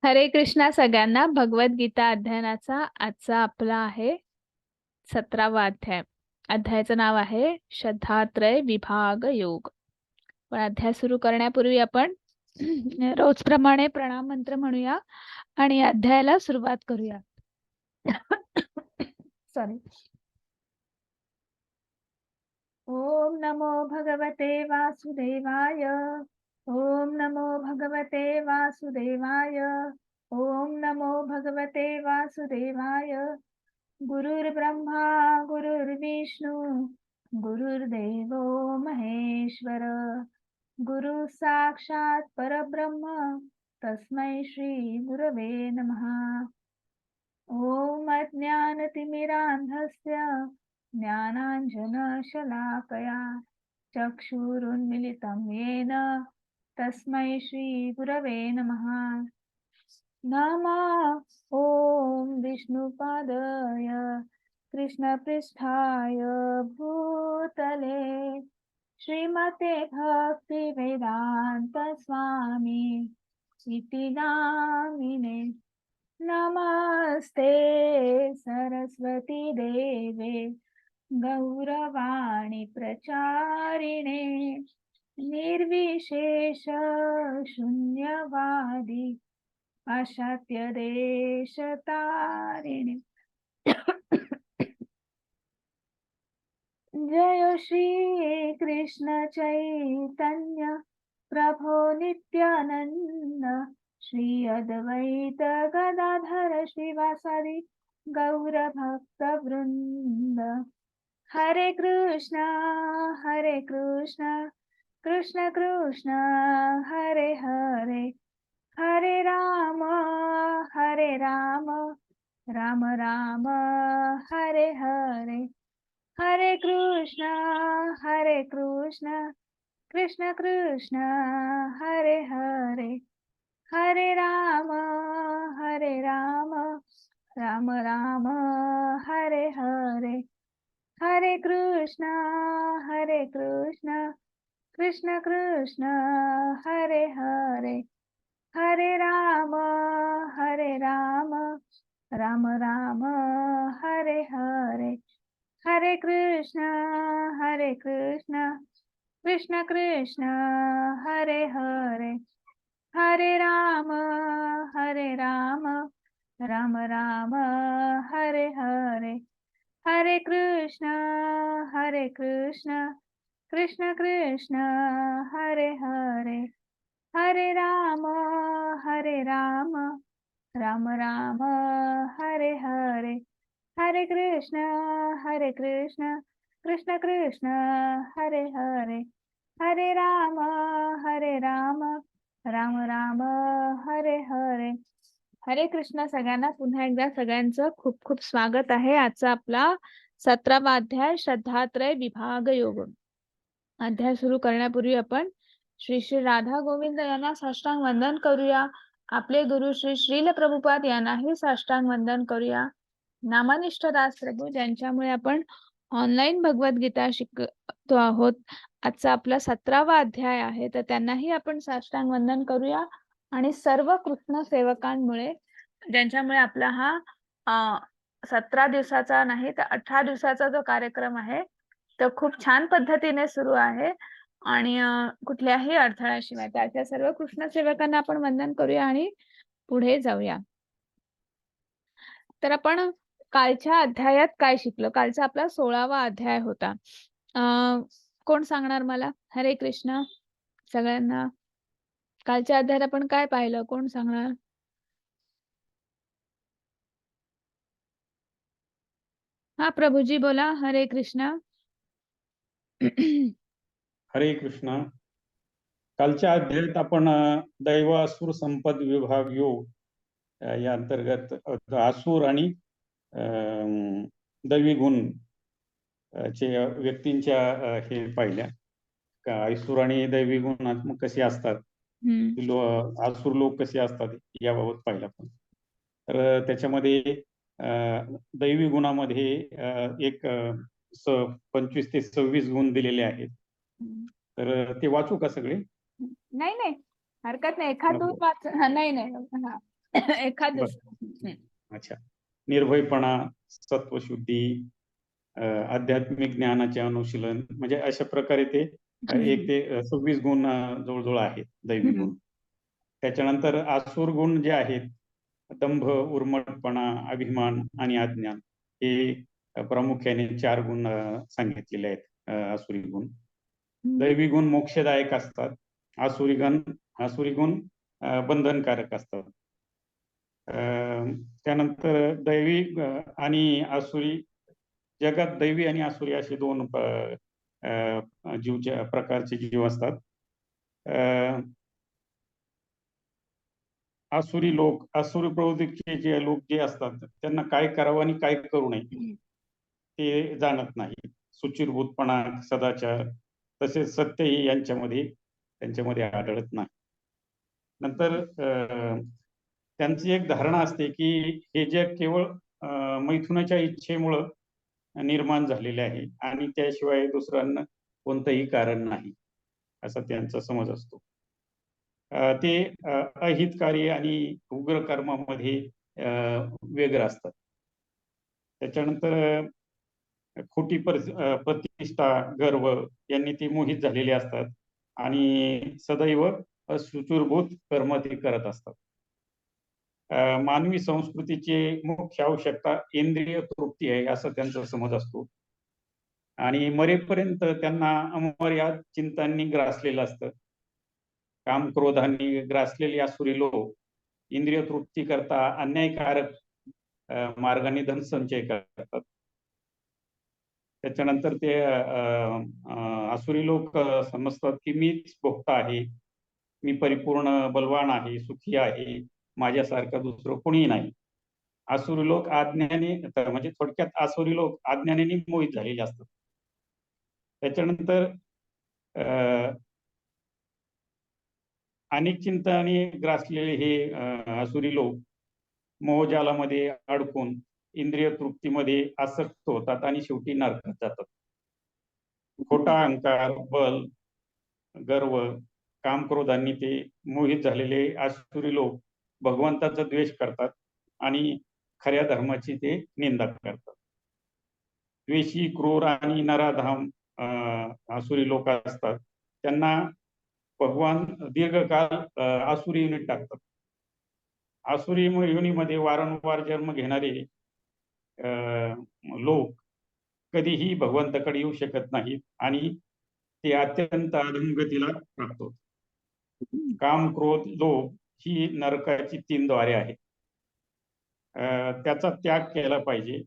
हरे कृष्णा सगळ्यांना. भगवद्गीता अध्ययनाचा आजचा आपला आहे 17वा अध्याय. अध्यायाचं नाव आहे श्रद्धात्रय विभाग योग. पण अध्याय सुरू करण्यापूर्वी आपण रोजप्रमाणे प्रणाम मंत्र म्हणूया आणि अध्यायाला सुरुवात करूया. सॉरी. ओम नमो भगवते वासुदेवाय. ओम नमो भगवते वासुदेवाय. ओम नमो भगवते वासुदेवाय. गुरुर्ब्रह्मा गुरुर्विष्णू गुरुर्देवो महेश्वर. गुरु साक्षात परब्रह्म तस्मै श्री गुरवे नमः. ओम अज्ञानतिमिरान्धस्य ज्ञानाञ्जनशलाकया चक्षुरुन्मिलितं येन तस्मै श्री गुरवे नमः. नमः ओम विष्णुपादाय कृष्णपृष्ठाय भूतले श्रीमते भक्तिवेदान्त स्वामी इति नामिने. नमस्ते सरस्वती देवे गौरवाणी प्रचारिणे निर्विशेष शून्यवादी पाश्चात्य देशतारिणे. जय श्री कृष्ण चैतन्य प्रभो नित्यानंद श्री अद्वैत गदाधर श्रीवासादि गौर भक्त वृंद. हरे कृष्ण कृष्ण कृष्ण हरे हरे, हरे राम राम राम हरे हरे. हरे कृष्ण कृष्ण कृष्ण हरे हरे, हरे राम राम राम हरे हरे. हरे कृष्ण कृष्ण कृष्ण हरे हरे, हरे राम राम राम हरे हरे. हरे कृष्ण कृष्ण कृष्ण हरे हरे, हरे राम राम राम हरे हरे. हरे कृष्ण कृष्ण कृष्ण हरे हरे, हरे राम राम राम हरे हरे. हरे कृष्ण कृष्ण कृष्ण हरे हरे, हरे राम राम राम हरे हरे. हरे कृष्ण सगळ्यांना. पुन्हा एकदा सगळ्यांचं खूप खूप स्वागत आहे. आजचा आपला 17वा अध्याय श्रद्धात्रय विभाग योग. अध्याय सुरू करण्यापूर्वी आपण श्री श्री राधा गोविंद यांना साष्टांग वंदन करूया. आपले गुरु श्री श्रील प्रभुपाद यांनाही साष्टांग वंदन करूया. नामनिष्ठ दास प्रभू ज्यांच्यामुळे आपण ऑनलाईन भगवद्गीता शिकतो आहोत. आजचा आपला 17वा अध्याय आहे, तर त्यांनाही आपण साष्टांग वंदन करूया. आणि सर्व कृष्ण सेवकांमुळे ज्यांच्यामुळे आपला हा 17 दिवसाचा नाही तर 18 दिवसाचा जो कार्यक्रम आहे तो खूप छान पद्धतीने सुरू आहे आणि कुठल्याही अडथळ्याशिवाय त्याच्या सर्व कृष्ण सेवकांना आपण वंदन करूया आणि पुढे जाऊया. तर आपण कालच्या अध्यायात काय शिकलो? कालचा आपला 16वा अध्याय होता. कोण सांगणार मला? हरे कृष्ण सगळ्यांना. कालच्या अध्यायात आपण काय पाहिलं? कोण सांगणार? हा प्रभुजी बोला. हरे कृष्ण. हरे कृष्ण. कालच्या अध्यायात आपण दैव असुर संपद विभाग योग या अंतर्गत असुर आणि दैवी गुण चे व्यक्तींच्या हे पाहिल्या. असुर आणि दैवी गुण कसे असतात, असुर लोक कसे असतात याबाबत पाहिलं आपण. तर त्याच्यामध्ये दैवी गुणामध्ये एक 25 ते 26 गुण दिलेले आहेत. तर ते वाचू का सगळे? नाही हरकत नाही. एखाद दोन वाच. नाही एखादं. अच्छा. निर्भयपणा, सत्वशुद्धी, आध्यात्मिक ज्ञानाचे अनुशीलन, म्हणजे अशा प्रकारे ते 1 ते 26 गुण जवळजवळ आहेत दैवी गुण. त्याच्यानंतर आसुर गुण जे आहेत, दंभ, उर्मटपणा, अभिमान आणि अज्ञान, हे प्रामुख्याने 4 गुण सांगितलेले आहेत आसुरी गुण. दैवी गुण मोक्षदायक असतात. आसुरी गुण बंधनकारक असतात. त्यानंतर दैवी आणि आसुरी, जगात दैवी आणि आसुरी असे 2 प्रकारचे जीव असतात. आसुरी प्रवृत्तीचे जे लोक जे असतात, त्यांना काय करावं आणि काय करू नये ते जाणत नाही. सुचिरभूतपणा, सदाचार, तसेच सत्यही त्यांच्यामध्ये आढळत नाही. नंतर त्यांची एक धारणा असते की हे जग केवळ मैथुनाच्या इच्छेमुळं निर्माण झालेले आहे आणि त्याशिवाय दुसऱ्यांना कोणतंही कारण नाही, असा त्यांचा समज असतो. ते अहितकारी आणि उग्र कर्मामध्ये व्यग्र असतात. त्याच्यानंतर खोटी प्रतिष्ठा, गर्व यांनी ते मोहित झालेले असतात आणि सदैव सुचिरभूत कर्म ते करत असतात. मानवी संस्कृतीची मुख्य आवश्यकता इंद्रिय तृप्ती आहे, असं त्यांचा समज असतो. आणि मरेपर्यंत त्यांना अमर्याद चिंतांनी ग्रासलेलं असतं. काम क्रोधांनी ग्रासलेली आसुरी लोक इंद्रिय तृप्ती करता अन्यायकारक मार्गाने धनसंचय करतात. त्याच्यानंतर ते आसुरी लोक समजतात की मीच भोक्ता आहे, मी परिपूर्ण बलवान आहे, सुखी आहे, माझ्यासारखं दुसरं कोणी नाही. आसुरी लोक अज्ञानी, म्हणजे थोडक्यात आसुरी लोक अज्ञानाने मोहित झालेले असतात. त्याच्यानंतर अनेक चिंताने ग्रासलेले हे आसुरी लोक मोहजालामध्ये अडकून इंद्रिय तृप्तीमध्ये आसक्त होतात आणि शेवटी नरकात जातात. खोटा अहंकार, बल, गर्व, काम क्रोधांनी ते मोहित झालेले आसुरी लोक भगवंताचा द्वेष करतात आणि खऱ्या धर्माची ते निंदा करतात. द्वेषी, क्रूर आणि नराधाम आसुरी लोक असतात. त्यांना भगवान दीर्घकाळ आसुरी योनीत टाकतात. आसुरी योनीमध्ये वारंवार जन्म घेणारे लोक कधीही भगवंताकडे येऊ शकत नाहीत आणि ते अत्यंत अधोगतीला प्राप्त होतात. काम, क्रोध, लोभ ही नरकाची 3 द्वारे आहेत. त्याचा त्याग केला पाहिजे.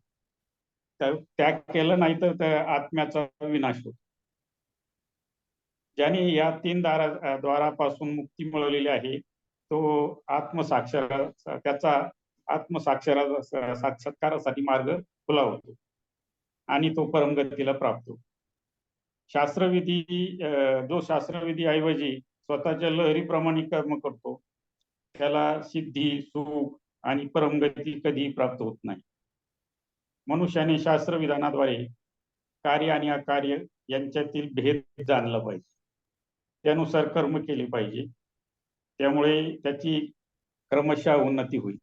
त्याग केला नाही तर आत्म्याचा विनाश होतो. ज्याने या 3 द्वारापासून मुक्ती मिळवलेली आहे तो त्याचा साक्षात्कारासाठी मार्ग खुला होतो आणि तो परमगतीला प्राप्त होतो. जो शास्त्रविधी ऐवजी स्वतःच्या लहरीप्रमाणे कर्म करतो त्याला सिद्धी, सुख आणि परमगती कधी प्राप्त होत नाही. मनुष्याने शास्त्रविधानाद्वारे कार्य आणि अकार्य यांच्यातील भेद जाणला पाहिजे, त्यानुसार कर्म केले पाहिजे. त्यामुळे त्याची क्रमशः उन्नती होईल.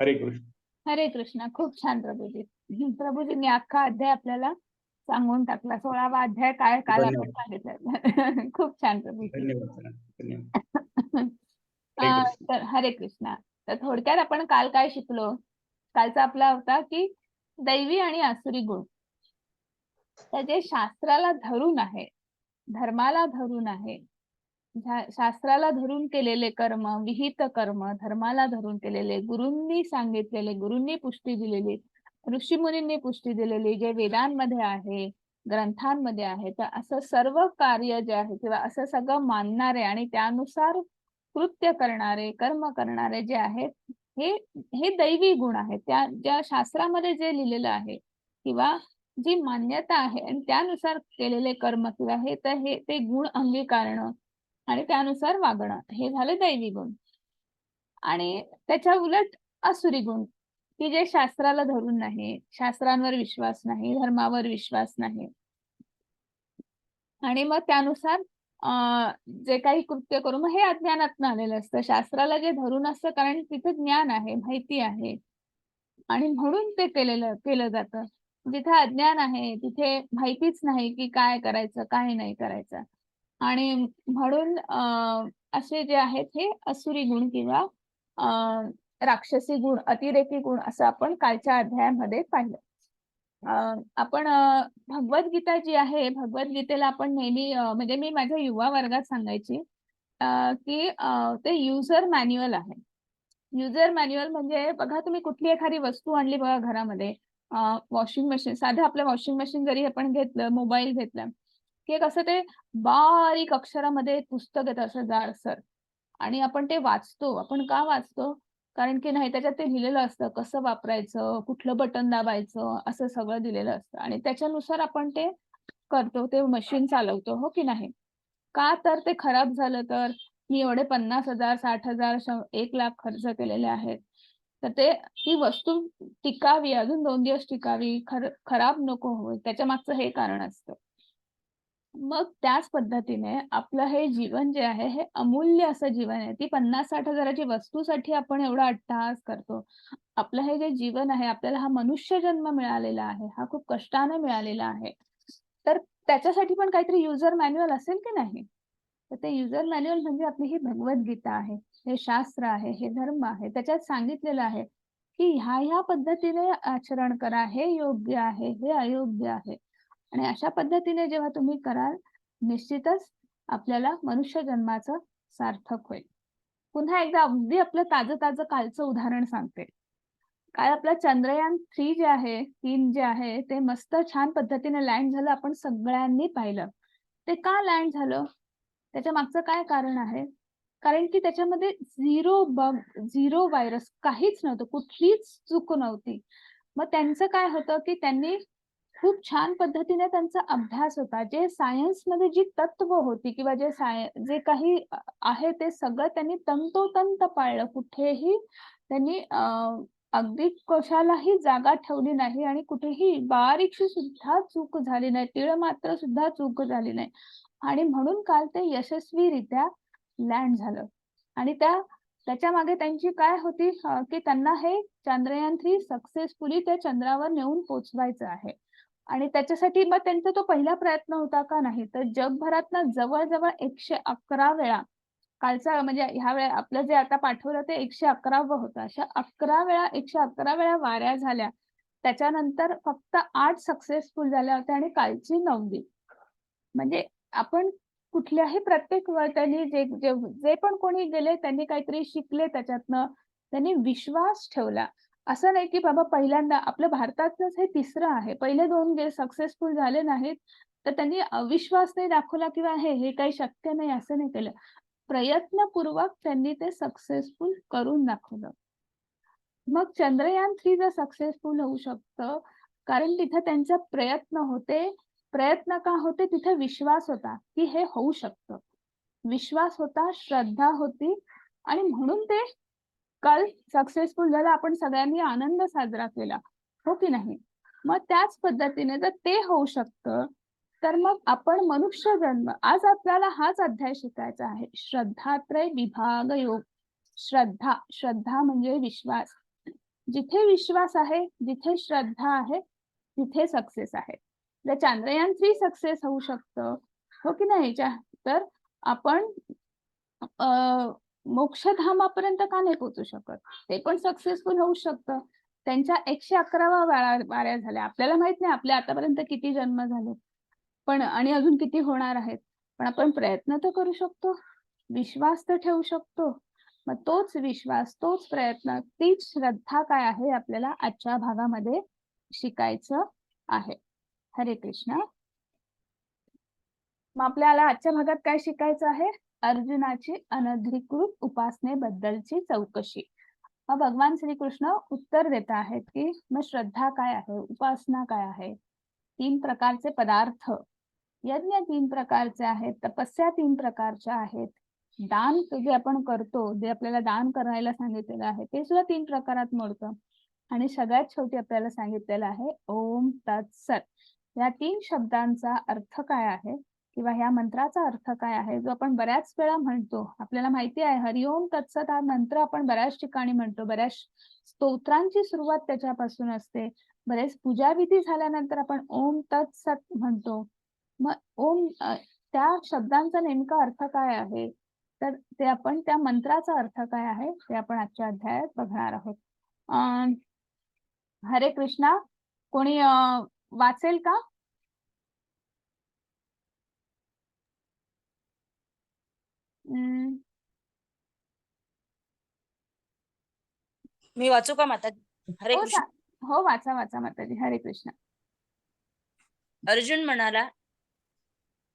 हरे कृष्ण. हरे कृष्ण. खूप छान प्रभूजी. प्रभूजींनी अख्खा अध्याय आपल्याला सांगून टाकला. 16वा अध्याय काय काल आपण सांगितलं. खूप छान प्रभूजी. धन्यवाद. तर हरे कृष्ण. तर थोडक्यात आपण काल काय शिकलो? कालचा आपला होता की दैवी आणि आसुरी गुण तर जे शास्त्राला धरून आहे, धर्माला धरून आहे, शास्त्राला धरून केलेले कर्म, विहित कर्म, धर्माला धरून केलेले, गुरूंनी सांगितलेले, गुरूंनी पुष्टी दिलेली, ऋषीमुनींनी पुष्टी दिलेली, जे वेदांमध्ये आहे, ग्रंथांमध्ये आहे, तर असं सर्व कार्य जे आहे किंवा असं सगळं मानणारे आणि त्यानुसार कृत्य करणारे, कर्म करणारे जे आहेत, हे दैवी गुण आहेत. ज्या शास्त्रामध्ये जे लिहिलेलं आहे किंवा जी मान्यता आहे आणि त्यानुसार केलेले कर्म किंवा ते गुण अंगीकारणं आणि त्यानुसार वागणं, हे झाले दैवी गुण. आणि त्याच्या उलट आसुरी गुण की जे शास्त्राला धरून नाही, शास्त्रांवर विश्वास नाही, धर्मावर विश्वास नाही आणि मग त्यानुसार जे काही कृत्य करू, मग हे अज्ञानातनं आलेलं असतं. शास्त्राला जे धरून असतं, कारण तिथे ज्ञान आहे, माहिती आहे आणि म्हणून ते केलं जातं. जिथे अज्ञान आहे, तिथे माहितीच नाही की काय करायचं, काय नाही करायचं. आणि म्हणून असे जे आहेत हे असुरी गुण किंवा राक्षसी गुण, अतिरेकी गुण असं आपण कालच्या अध्यायामध्ये पाहिलं. आपण भगवद्गीता जी आहे, भगवद्गीतेला आपण नेहमी म्हणजे मी माझ्या युवा वर्गात सांगायची की ते युजर मॅन्युअल आहे. युजर मॅन्युअल म्हणजे बघा, तुम्ही कुठली एखादी वस्तू आणली बघा घरामध्ये, वॉशिंग मशीन, साधं आपलं वॉशिंग मशीन जरी आपण घेतलं, मोबाईल घेतला, की एक असं ते बारीक अक्षरामध्ये एक पुस्तक येतं असं जाडसर आणि आपण ते वाचतो. आपण का वाचतो? कारण की नाही त्याच्यात ते लिहिलेलं असतं, कसं वापरायचं, कुठलं बटन दाबायचं, असं सगळं दिलेलं असतं आणि त्याच्यानुसार आपण ते करतो, ते मशीन चालवतो, हो की नाही? का तर ते खराब झालं तर मी एवढे 50,000, 60,000, 1,00,000 खर्च केलेले आहेत. तर ती वस्तू टिकावी, अजून 2 दिवस टिकावी, खराब नको होय, त्याच्यामागचं हे कारण असतं. मग त्याच पद्धतीने आपलं हे जीवन जे आहे, हे अमूल्य असं जीवन आहे. ती 50-60 हजाराची वस्तूसाठी आपण एवढा अट्टहास करतो. आपलं हे जे जीवन आहे, आपल्याला हा मनुष्य जन्म मिळालेला आहे, हा खूप कष्टाने मिळालेला आहे. तर त्याच्यासाठी पण काहीतरी युजर मॅन्युअल असेल की नाही? तर ते युजर मॅन्युअल म्हणजे आपली ही भगवद्गीता आहे, हे शास्त्र आहे, हे धर्म आहे. त्याच्यात सांगितलेलं आहे, की ह्या-ह्या पद्धतीने आचरण करा. हे योग्य आहे, हे अयोग्य आहे. आणि अशा पद्धतीने जेव्हा तुम्ही कराल, निश्चितच आपल्याला मनुष्य जन्माचं सार्थक होईल. पुन्हा एकदा अगदी आपलं ताजं-ताजं कालचं उदाहरण सांगते. काल आपलं चंद्रयान-3 जे आहे, 3 जे आहे, ते मस्त छान पद्धतीने लँड झालं. आपण सगळ्यांनी पाहिलं. ते का लँड झालं? त्याच्या मागचं काय कारण आहे? कारण की त्याच्यामध्ये 0 बग, 0 व्हायरस काहीच नव्हतं. कुठलीच चूक नव्हती. मग त्यांचं काय होतं, की त्यांनी खूप छान पद्धतीने त्यांचा अभ्यास होता. जे सायन्समध्ये जी तत्व होती किंवा जे काही आहे ते सगळं त्यांनी तंतोतंत पाळलं. कुठेही त्यांनी अगदी कशालाही जागा ठेवली नाही आणि कुठेही बारीकशी सुद्धा चूक झाली नाही. तीळ मात्र सुद्धा चूक झाली नाही. आणि म्हणून काल ते यशस्वीरित्या लँड झालं. आणि त्याच्यामागे त्यांची काय होती, की त्यांना हे चांद्रयान-3 सक्सेसफुली त्या चंद्रावर नेऊन पोहोचवायचं आहे. आणि त्याच्यासाठी मग त्यांचा तो पहिला प्रयत्न होता का? नाही. तर जगभरातनं जवळ-जवळ 111 वेळा, कालचा म्हणजे ह्या वेळेला आपलं जे आता पाठवलं ते 111वं होतं. अशा 11 वेळा, 111 वेळा वाऱ्या झाल्या. त्याच्यानंतर फक्त 8 सक्सेसफुल झाल्या होत्या आणि कालची 9वी. म्हणजे आपण कुठल्याही प्रत्येक त्यांनी जे पण कोणी गेले त्यांनी काहीतरी शिकले त्याच्यातनं. त्यांनी विश्वास ठेवला. असं नाही की बाबा पहिल्यांदा आपलं भारताचंच हे तिसरं आहे. पहिले 2 जे सक्सेसफुल झाले नाहीत, तर त्यांनी अविश्वास नाही दाखवला किंवा हे काही शक्य नाही असं नाही केलं. प्रयत्नपूर्वक त्यांनी ते सक्सेसफुल करून दाखवलं. मग चंद्रयान-3 जर सक्सेसफुल होऊ शकतं, कारण तिथे त्यांचे प्रयत्न होते. प्रयत्न का होते? तिथे विश्वास होता, की हे होऊ शकतं. विश्वास होता, श्रद्धा होती आणि म्हणून ते काल सक्सेसफुल झालं. आपण सगळ्यांनी आनंद साजरा केला. हो की नाही? मग त्याच पद्धतीने जर ते होऊ शकतं, तर मग आपण मनुष्य जन्म, आज आपल्याला हाच अध्याय शिकायचा आहे. श्रद्धात्रय विभाग योग. श्रद्धा म्हणजे विश्वास. जिथे विश्वास आहे, जिथे श्रद्धा आहे, तिथे सक्सेस आहे. जर चांद्रयान-3 सक्सेस होऊ शकतं, हो की नाही? तर आपण मोक्षधामापर्यंत का नाही पोहोचू शकत? ते पण सक्सेसफुल होऊ शकतं. त्यांच्या 111व्या वाऱ्या झाल्या. आपल्याला माहित नाही आपले आतापर्यंत किती जन्म झाले. पण आणि अजून किती होणार आहेत. पण आपण प्रयत्न तर करू शकतो. विश्वास तर ठेवू शकतो. मग तोच विश्वास, तोच प्रयत्न, तीच श्रद्धा काय आहे आपल्याला आजच्या भागामध्ये शिकायचं आहे. हरे कृष्ण. मग आपल्याला आजच्या भागात काय शिकायचं आहे? अर्जुनाची अनधिकृत उपासनेबद्दलची चौकशी. मग भगवान श्रीकृष्ण उत्तर देत आहेत, की मग श्रद्धा काय आहे? उपासना काय आहे? 3 प्रकारचे पदार्थ. यज्ञ 3 प्रकारचे आहेत, तपस्या 3 प्रकारच्या आहेत. दान जे आपण करतो, जे आपल्याला दान करायला सांगितलेलं आहे, ते सुद्धा 3 प्रकारात मोडतं. आणि सगळ्यात शेवटी आपल्याला सांगितलेलं आहे ओम तत्सत. या 3 शब्दांचा अर्थ काय आहे? किंवा ह्या मंत्राचा अर्थ काय आहे, जो आपण बऱ्याच वेळा म्हणतो. आपल्याला माहिती आहे हरिओम तत्सत हा मंत्र आपण बऱ्याच ठिकाणी म्हणतो. बऱ्याच स्तोत्रांची सुरुवात त्याच्यापासून असते. बरेच पूजाविधी झाल्यानंतर आपण ओम तत्सत म्हणतो. मग ओम त्या शब्दांचा नेमका अर्थ काय आहे, तर ते आपण त्या मंत्राचा अर्थ काय आहे ते आपण आजच्या अध्यायात बघणार आहोत. हरे कृष्णा. कोणी वाचेल का? मी वाचू का माता? हरे कृष्ण. हो वाचा वाचा माताजी. हरे कृष्ण. अर्जुन म्हणाला,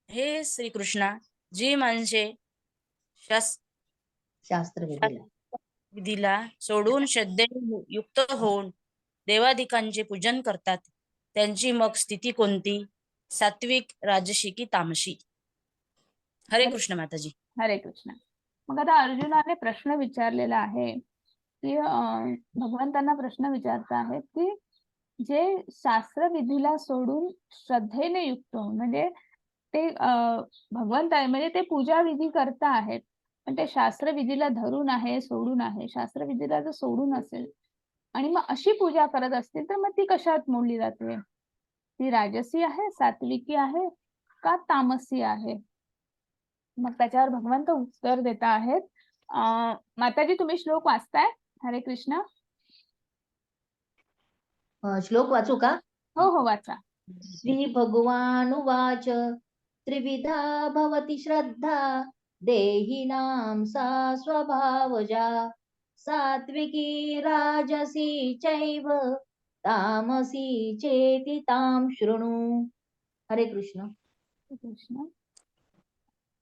हे श्रीकृष्णा, जी माणसे शास्त्र विधीला सोडून श्रद्धेने युक्त होऊन देवादिकांचे पूजन करतात, त्यांची मग स्थिती कोणती? सात्विक, राजसी की तामसी? हरे कृष्ण माताजी. हरे कृष्ण. मग आता अर्जुनाने प्रश्न विचारलेला आहे की भगवंतांना प्रश्न विचारता आहेत की जे शास्त्रविधीला सोडून श्रद्धेने युक्त म्हणजे ते भगवंत आहे, म्हणजे ते पूजा विधी करता आहेत, पण ते शास्त्रविधीला धरून आहे, सोडून आहे. शास्त्रविधीला जर सोडून असेल आणि मग अशी पूजा करत असतील तर मग ती कशात मोडली जाते? ती राजसी आहे, सात्विकी आहे का तामसी आहे? मग त्याच्यावर भगवंत उत्तर देता आहेत. माताजी तुम्ही श्लोक वाचताय? हरे कृष्ण. श्लोक वाचू का? हो हो वाचा. श्री भगवानुवाच त्रिविधा भवति श्रद्धा देहिनां सा स्वभावजा सात्विकी राजसी चैव तामसी चेति तां शृणु. हरे कृष्ण. कृष्ण.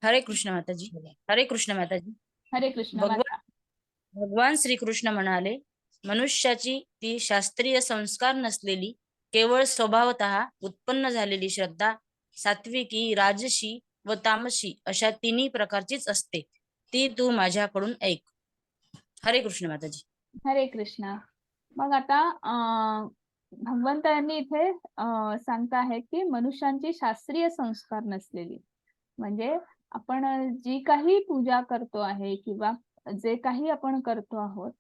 हरे कृष्ण माताजी. हरे कृष्ण माताजी. हरे कृष्ण. भगवान श्रीकृष्ण म्हणाले, मनुष्याची ती शास्त्रीय संस्कार नसलेली केवळ स्वभावतः उत्पन्न झालेली श्रद्धा सात्विकी, राजसी व तामसी अशा तिन्ही प्रकारचीच असते. ती तू माझ्याकडून ऐक. हरे कृष्ण माताजी. हरे कृष्ण. मग आता भगवंतांनी इथे सांगता आहे की मनुष्यांची शास्त्रीय संस्कार नसलेली म्हणजे आपण जी काही पूजा करतो आहे किंवा जे काही आपण करतो आहोत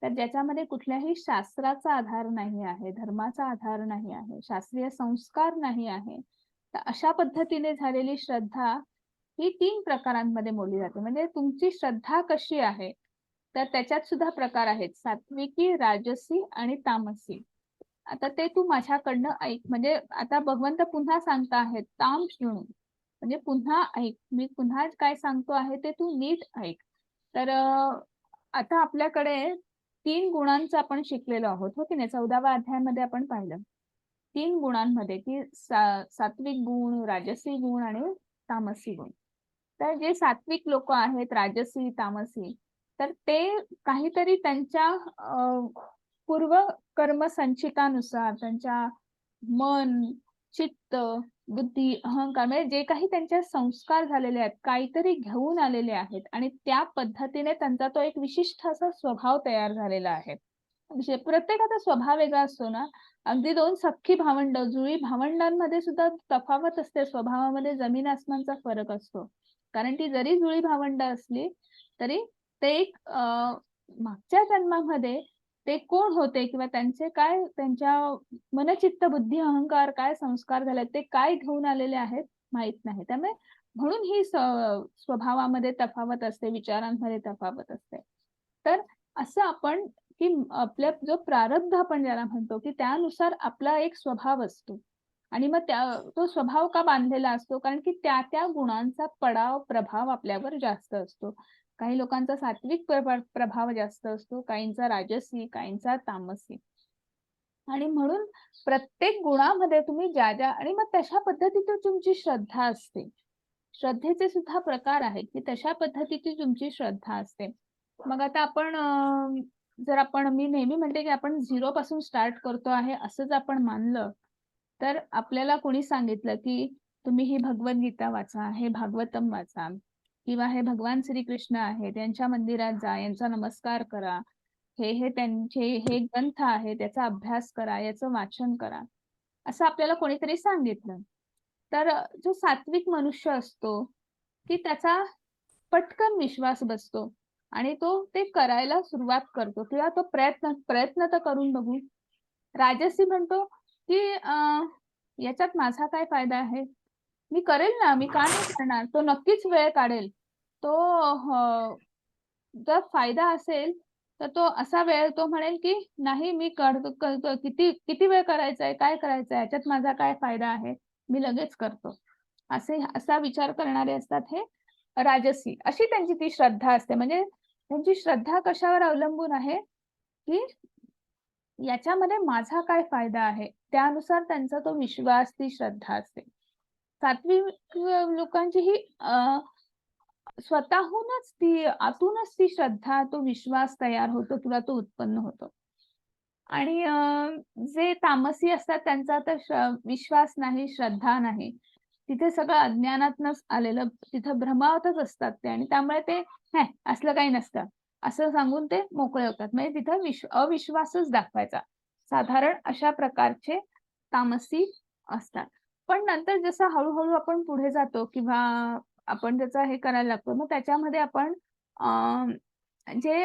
तर ज्याच्यामध्ये कुठल्याही शास्त्राचा आधार नाही आहे, धर्माचा आधार नाही आहे, शास्त्रीय संस्कार नाही आहे, तर अशा पद्धतीने झालेली श्रद्धा ही 3 प्रकारांमध्ये मोडली जाते. म्हणजे तुमची श्रद्धा कशी आहे तर त्याच्यात सुद्धा प्रकार आहेत, सात्विकी, राजसी आणि तामसी. आता ते तू माझ्याकडनं ऐक. म्हणजे आता भगवंत पुन्हा सांगता आहेत, ताम शृणु म्हणजे पुन्हा ऐक. मी पुन्हा काय सांगतो आहे ते तू नीट ऐक. तर आता आपल्याकडे 3 गुणांचं आपण शिकलेलो आहोत, हो की नाही? 14व्या अध्यायामध्ये आपण पाहिलं 3 गुणांमध्ये की सात्विक गुण, राजसी गुण आणि तामसी गुण. तर जे सात्विक लोक आहेत, राजसी, तामसी, तर ते काहीतरी त्यांच्या पूर्व कर्म संचितानुसार त्यांच्या मन, चित्त, बुद्धी, अहंकार म्हणजे जे काही त्यांचे संस्कार झालेले आहेत, काहीतरी घेऊन आलेले आहेत आणि त्या पद्धतीने त्यांचा तो एक विशिष्ट असा स्वभाव तयार झालेला आहे. प्रत्येकाचा स्वभाव वेगळा असतो ना. अगदी 2 सख्खी भावंड, जुळी भावंडांमध्ये सुद्धा तफावत असते. स्वभावामध्ये जमीन आसमानचा फरक असतो. कारण ती जरी जुळी भावंड असली तरी ते एक मागच्या जन्मामध्ये ते कोण होते किंवा त्यांचे काय, त्यांच्या मनचित्त बुद्धी अहंकार काय संस्कार झाले, ते काय घेऊन आलेले आहेत माहित नाही. त्यामुळे म्हणून ही स्वभावामध्ये तफावत असते, विचारांमध्ये तफावत असते. तर असं आपण की आपल्या जो प्रारब्ध आपण ज्याला म्हणतो की त्यानुसार आपला एक स्वभाव असतो आणि मग तो स्वभाव का बांधलेला असतो? कारण की त्या त्या गुणांचा प्रभाव आपल्यावर जास्त असतो. काही लोकांचा सात्विक प्रभाव जास्त असतो, काहींचा राजसी, काहींचा तामसी. आणि म्हणून प्रत्येक गुणामध्ये तुम्ही ज्या ज्या आणि मग तशा पद्धतीने तुमची श्रद्धा असते. श्रद्धेचे सुद्धा प्रकार आहेत की तशा पद्धतीची तुमची श्रद्धा असते. मग आता आपण जर आपण मी नेहमी म्हणते की आपण 0 पासून स्टार्ट करतो आहे असंच आपण मानलं तर आपल्याला कोणी सांगितलं की तुम्ही ही भगवद्गीता वाचा, हे भागवतम वाचा किंवा हे भगवान श्रीकृष्ण आहे त्यांच्या मंदिरात जा, यांचा नमस्कार करा, हे त्यांचे हे ग्रंथ आहे त्याचा अभ्यास करा, याचं वाचन करा, असं आपल्याला कोणीतरी सांगितलं. तर जो सात्विक मनुष्य असतो की त्याचा पटकन विश्वास बसतो आणि तो ते करायला सुरुवात करतो किंवा तो प्रयत्न तर करून बघू. राजसी म्हणतो की याच्यात माझा काय फायदा आहे, मी करेल ना, मी का नाही करणार, तो नक्कीच वेळ काढेल. तो जर फायदा असेल तर तो असा वेळ तो म्हणेल की नाही मी करतो किती किती वेळ करायचा आहे, काय करायचं आहे, याच्यात माझा काय फायदा आहे, मी लगेच करतो. असा विचार करणारे असतात हे राजसी. अशी त्यांची ती श्रद्धा असते. म्हणजे त्यांची श्रद्धा कशावर अवलंबून आहे की याच्यामध्ये माझा काय फायदा आहे, त्यानुसार त्यांचा तो विश्वास, ती श्रद्धा असते. सात्विक लोकांची ही स्वतःहूनच ती आतूनच ती श्रद्धा, तो विश्वास तयार होतो किंवा तो उत्पन्न होतो. आणि जे तामसी असतात त्यांचा तर विश्वास नाही, श्रद्धा नाही. तिथे सगळं अज्ञानातनच आलेलं, तिथं भ्रमावतच असतात ते आणि त्यामुळे ते असलं काही नसतं असं सांगून ते मोकळे होतात. म्हणजे तिथं अविश्वासच दाखवायचा. साधारण अशा प्रकारचे तामसी असतात. पण नंतर जसं हळू आपण पुढे जातो किंवा आपण त्याचं हे करायला लागतो, मग त्याच्यामध्ये आपण जे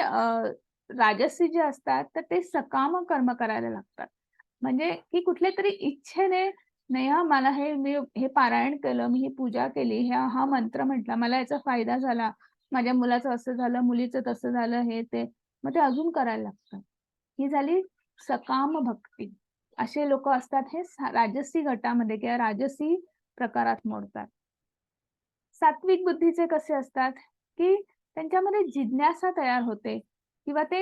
राजसी जे असतात तर ते सकाम कर्म करायला लागतात. म्हणजे की कुठल्यातरी इच्छेने नाही हां, मला मी हे पारायण केलं, मी ही पूजा केली, हा मंत्र म्हटला, मला याचा फायदा झाला, माझ्या मुलाचं असं झालं, मुलीचं तसं झालं, हे ते. मग ते अजून करायला लागतात. ही झाली सकाम भक्ती. असे लोकं असतात हे राजसी गटामध्ये किंवा राजसी प्रकारात मोडतात. सात्विक बुद्धीचे कसे असतात, की त्यांच्यामध्ये जिज्ञासा तयार होते किंवा ते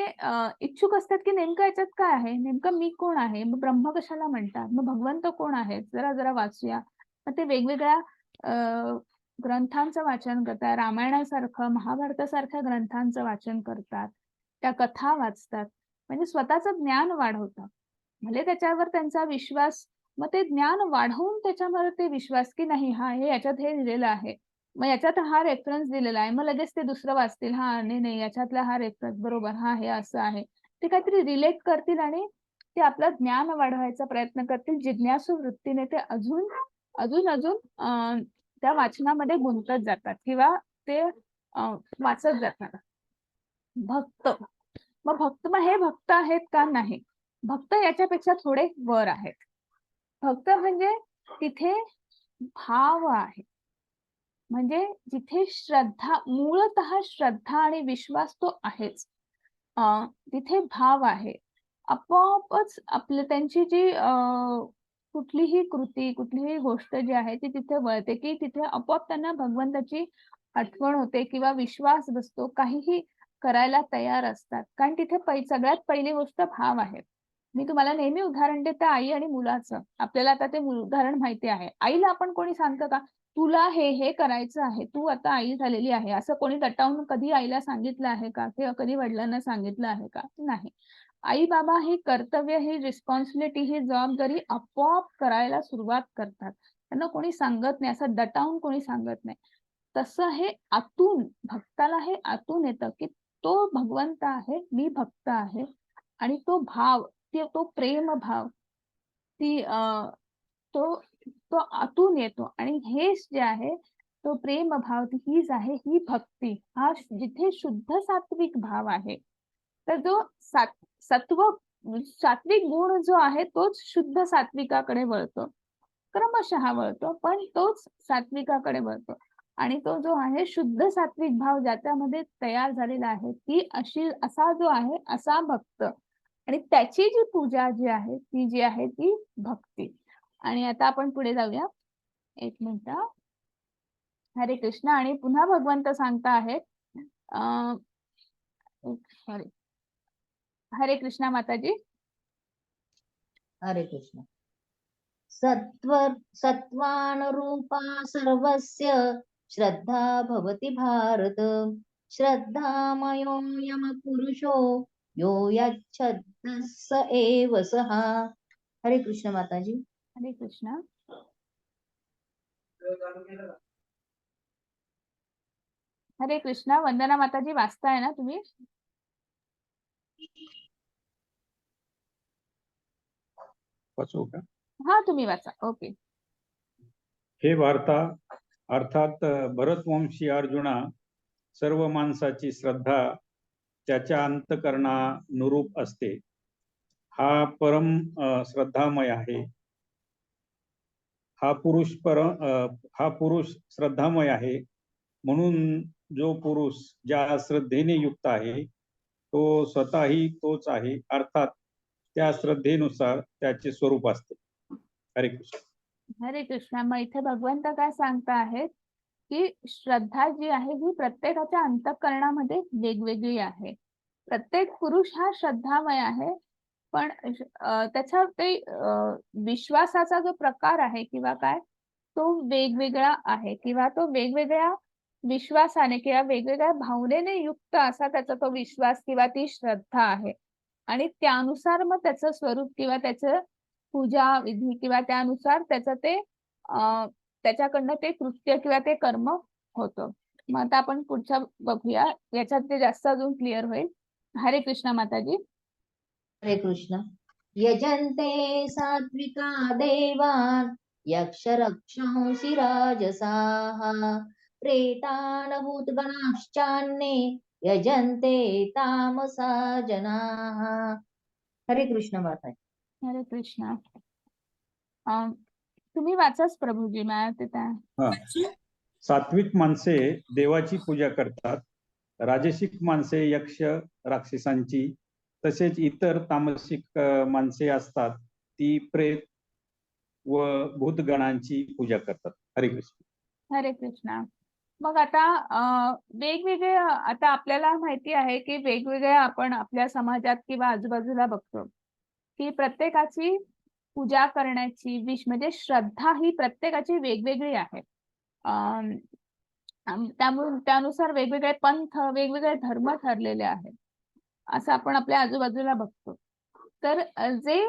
इच्छुक असतात, की नेमकं याच्यात काय आहे? नेमकं मी कोण आहे? मग ब्रह्म कशाला म्हणतात? मग भगवंत कोण आहेत? जरा वाचूया. मग ते वेगवेगळ्या ग्रंथांचं वाचन करतात. रामायणासारखं, महाभारतासारख्या ग्रंथांचं वाचन करतात. त्या कथा वाचतात. म्हणजे स्वतःचं ज्ञान वाढवतात. भले त्याच्यावर त्यांचा विश्वास, मग ते ज्ञान वाढवून त्याच्यावर ते विश्वास, की नाही हे याच्यात हे दिलेलं आहे. मग याच्यात हा रेफरन्स दिलेला आहे. मग लगेच ते दुसरं वाचतील. नाही, याच्यातला हा रेफरन्स बरोबर. हे असं आहे. ते काहीतरी रिलेट करतील आणि ते आपलं ज्ञान वाढवायचा प्रयत्न करतील. जिज्ञासू वृत्तीने ते अजून त्या वाचनामध्ये गुंतत जातात किंवा ते वाचत जातात. भक्त. मग हे भक्त आहेत का? नाही. भक्त याच्यापेक्षा थोडे वर आहेत. भक्त म्हणजे तिथे भाव आहे. म्हणजे जिथे श्रद्धा, मूळतः श्रद्धा आणि विश्वास तो आहेच. तिथे भाव आहे. आपोआपच त्यांची जी कुठलीही कृती, कुठलीही गोष्ट जी आहे ती तिथे वळते, की तिथे आपोआप त्यांना भगवंताची आठवण होते किंवा विश्वास बसतो. काहीही करायला तयार असतात. कारण तिथे सगळ्यात पहिली गोष्ट भाव आहे. मी तुम्हाला नेहमी उदाहरण देते आई आणि मुलाचं. आपल्याला आता ते उदाहरण माहिती आहे. आईला आपण कोणी सांगतं का, तुला हे करायचं आहे, तू आता आई झालेली आहे, असं कोणी दटावून कधी आईला सांगितलं आहे का? किंवा कधी वडिलांना सांगितलं आहे का? नाही. आई बाबा ही कर्तव्य, ही रिस्पॉन्सिबिलिटी, ही जबाबदारी आपोआप करायला सुरुवात करतात. त्यांना कोणी सांगत नाही, असं दटावून कोणी सांगत नाही. तसं हे आतून, भक्ताला हे आतून येतं, की तो भगवंत आहे, मी भक्त आहे आणि तो भाव, तो प्रेम भाव, ती तो तो आतून येतो आणि हेच जे आहे तो प्रेम भाव, हीच आहे ही भक्ती. हा जिथे शुद्ध सात्विक भाव आहे, तर जो सात्विक गुण जो आहे तोच शुद्ध सात्विकाकडे वळतो, क्रमशः वळतो, पण तोच सात्विकाकडे वळतो. आणि तो जो आहे शुद्ध सात्विक भाव ज्याच्यामध्ये तयार झालेला आहे, असा जो आहे असा भक्त, आणि त्याची जी पूजा जी आहे ती जी आहे ती भक्ती. आणि आता आपण पुढे जाऊया. एक मिनिट. हरे कृष्ण. आणि पुन्हा भगवंत सांगता आहेत, सॉरी, हरे कृष्णा माताजी. हरे कृष्ण. सत्त्वानुरूपा सर्वस्य श्रद्धा भवति भारत. श्रद्धामयोऽयं पुरुषो यो यच्छ्रद्धः स एव सः. हरे कृष्ण माताजी. हरे कृष्ण. हरे कृष्णा. वंदना माताजी, वाचताय ना तुम्ही? वाचू का? हा, तुम्ही वाचा. ओके. हे भारता अर्थात भरतवंशी अर्जुना, सर्व माणसाची श्रद्धा त्याच्या अंतःकरणानुरूप असते. हा परम श्रद्धामय आहे. हा पुरुष श्रद्धामय आहे. म्हणून जो पुरुष ज्या श्रद्धेने युक्त आहे तो स्वतःही तोच आहे, अर्थात त्या श्रद्धेनुसार त्याचे स्वरूप असते. हरे कृष्ण. हरे कृष्ण. मग इथे भगवंत काय सांगता आहेत की श्रद्धा जी आहे ही प्रत्येकाच्या अंतःकरणामध्ये वेगवेगळी आहे. प्रत्येक पुरुष हा श्रद्धामय आहे, पण त्याचा ते विश्वासाचा जो प्रकार आहे किंवा काय तो वेगवेगळा आहे, किंवा तो वेगवेगळ्या विश्वासाने किंवा वेगवेगळ्या भावनेने युक्त असा त्याचा तो विश्वास किंवा ती श्रद्धा आहे. आणि त्यानुसार मग त्याचं स्वरूप किंवा त्याचं पूजा विधी किंवा त्यानुसार त्याचं ते त्याच्याकडनं ते कृत्य किंवा ते कर्म होतं. मग आता आपण पुढच्या बघूया, याच्यात ते जास्त अजून क्लिअर होईल. हरे कृष्ण माताजी. हरे कृष्ण. यजन्ते सात्विका देवान् यक्ष रक्षांसि राजसाः प्रेतान् भूतगणाश्चान्ये यजन्ते तामसा जनाः. हरे कृष्ण माता. हरे कृष्ण. तुम्ही वाचाच प्रभूजी. सात्विक माणसे देवाची पूजा करतात. राजसिक माणसे यक्ष राक्षसांची, तसेच इतर तामसिक माणसे असतात ती प्रेत व भूतगणांची पूजा करतात. हरे कृष्ण. हरे कृष्ण. मग आता वेगवेगळे आता आपल्याला माहिती आहे की वेगवेगळ्या आपण आपल्या समाजात किंवा आजूबाजूला बघतो की प्रत्येकाची पूजा करण्याची म्हणजे श्रद्धा ही प्रत्येकाची वेगवेगळी आहे. त्यामुळे त्यानुसार वेगवेगळे पंथ वेगवेगळे धर्म ठरलेले आहेत असं आपण आपल्या आजूबाजूला बघतो. तर जे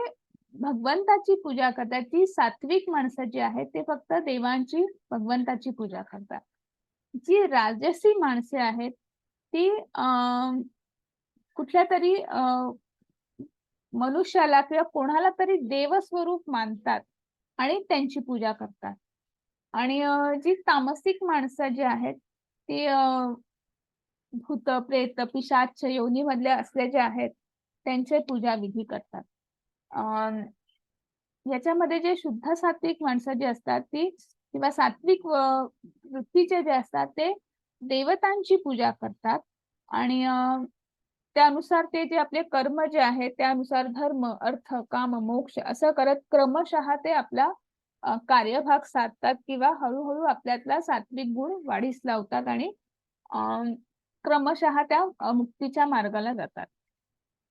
भगवंताची पूजा करतात ती सात्विक माणसं जी आहेत ते फक्त देवांची भगवंताची पूजा करतात. जी राजसी माणसे आहेत ती कुठल्या तरी मनुष्याला किंवा कोणाला तरी देवस्वरूप मानतात आणि त्यांची पूजा करतात. आणि जी तामसिक माणसं जी आहेत ती भूत प्रेत पिशाच योनीमधले असले जे आहेत त्यांचे पूजा विधी करतात. याच्यामध्ये जे शुद्ध सात्विक माणसं जी असतात ती किंवा सात्विक वृत्तीचे जे असतात ते देवतांची पूजा करतात. आणि त्यानुसार ते जे आपले कर्म जे आहेत त्यानुसार धर्म अर्थ काम मोक्ष असं करत क्रमशः ते आपला कार्यभाग साधतात किंवा हळूहळू आपल्यातला सात्विक गुण वाढीस लावतात आणि क्रमशः त्या मुक्तीच्या मार्गाला जातात.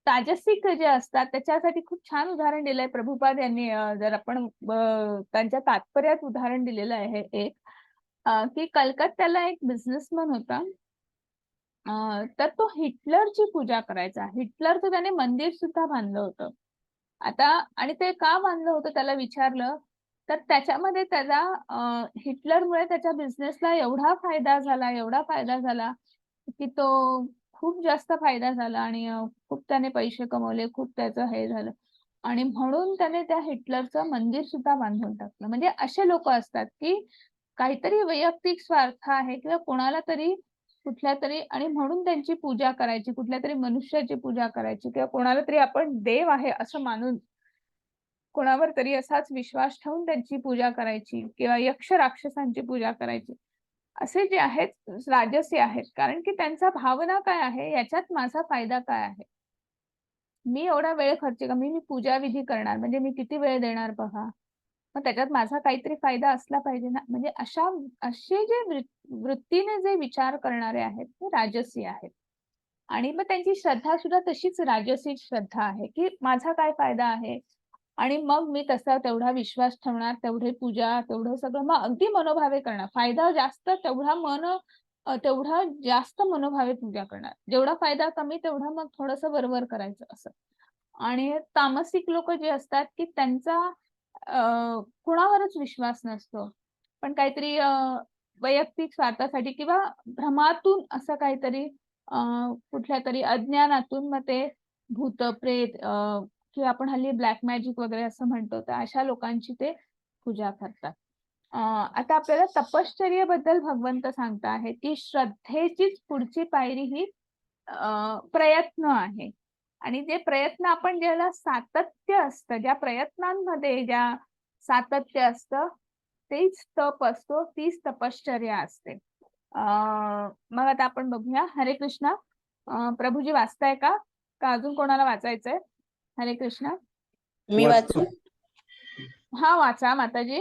ताजसिक जे असतात त्याच्यासाठी खूप छान उदाहरण दिलंय प्रभुपाद यांनी. जर आपण त्यांच्या तात्पर्यात उदाहरण दिलेलं आहे एक की कलकत्त्याला एक बिझनेसमन होता. तर तो हिटलरची पूजा करायचा. हिटलरचं त्याने मंदिर सुद्धा बांधलं होतं. आता आणि ते का बांधलं होतं त्याला विचारलं तर त्याच्यामध्ये त्याला हिटलरमुळे त्याच्या बिझनेसला एवढा फायदा झाला की तो खूप जास्त फायदा झाला आणि खूप त्याने पैसे कमवले, खूप त्याचं हे झालं आणि म्हणून त्याने त्या हिटलरचं मंदिर सुद्धा बांधून टाकलं. म्हणजे असे लोक असतात की काहीतरी वैयक्तिक स्वार्थ आहे किंवा कोणाला तरी कुठल्या तरी आणि म्हणून त्यांची पूजा करायची, कुठल्या तरी मनुष्याची पूजा करायची किंवा कोणाला तरी आपण देव आहे असं मानून कोणावर तरी असाच विश्वास ठेवून त्यांची पूजा करायची किंवा यक्ष राक्षसांची पूजा करायची. असे जे आहेत राजसी आहेत. कारण की त्यांचा भावना काय आहे, याच्यात माझा फायदा काय आहे, मी एवढा वेळ खर्च का मी पूजा विधी करणार म्हणजे मी किती वेळ देणार बघा, मग त्याच्यात माझा काहीतरी फायदा असला पाहिजे ना. म्हणजे असे जे वृत्तीने जे विचार करणारे आहेत ते राजसी आहेत. आणि मग त्यांची श्रद्धा सुद्धा तशीच राजसी श्रद्धा आहे की माझा काय फायदा आहे आणि मग मी तसा तेवढा विश्वास ठेवणार, तेवढे पूजा, तेवढं सगळं मग अगदी मनोभावे करणार. फायदा जास्त तेवढा जास्त मनोभावे पूजा करणार. जेवढा फायदा कमी तेवढा मग थोडंसं वरवर करायचं असं. आणि तामसिक लोक जे असतात की त्यांचा कुणावरच विश्वास नसतो, पण काहीतरी वैयक्तिक स्वार्थासाठी किंवा भ्रमातून असं काहीतरी कुठल्या तरी अज्ञानातून मग ते भूत प्रेत किंवा आपण हल्ली ब्लॅक मॅजिक वगैरे असं म्हणतो तर अशा लोकांची ते पूजा करतात. आता आपल्याला तपश्चर्येबद्दल भगवंत सांगता आहे की श्रद्धेचीच पुढची पायरी ही प्रयत्न आहे. आणि जे प्रयत्न आपण ज्याला सातत्य असतं, ज्या प्रयत्नांमध्ये ज्या सातत्य असतं तेच तप असतो, तीच तपश्चर्या असते. मग आता आपण बघूया. हरे कृष्ण. प्रभूजी वाचताय का अजून कोणाला वाचायचंय? हरे कृष्ण. मी वाचतो. वाचू? हा वाचा माताजी.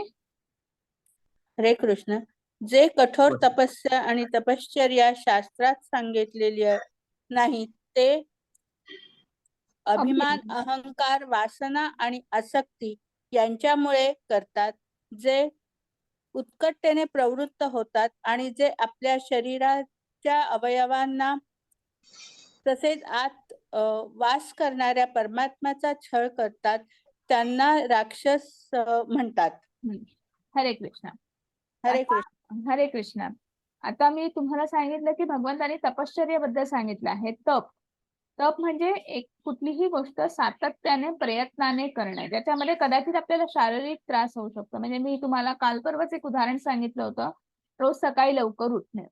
हरे कृष्ण. जे कठोर तपस्या आणि तपश्चर्या शास्त्रात सांगितलेली नाही ते अभिमान, अहंकार, वासना आणि आसक्ती यांच्यामुळे करतात, जे उत्कटतेने प्रवृत्त होतात आणि जे आपल्या शरीराच्या अवयवांना तसेच आत वास करणाऱ्या परमात्म्याचा छळ करतात, त्यांना राक्षस म्हणतात. हरे कृष्ण. हरे कृष्ण. हरे कृष्ण. आता मी तुम्हाला सांगितलं की भगवंतांनी तपश्चर्येबद्दल सांगितलं आहे. तप म्हणजे एक कुठलीही गोष्ट सातत्याने प्रयत्नाने करणे, ज्याच्यामध्ये कदाचित आपल्याला शारीरिक त्रास होऊ शकतो. म्हणजे मी तुम्हाला काल परवाच एक उदाहरण सांगितलं होतं, रोज सकाळी लवकर उठणे.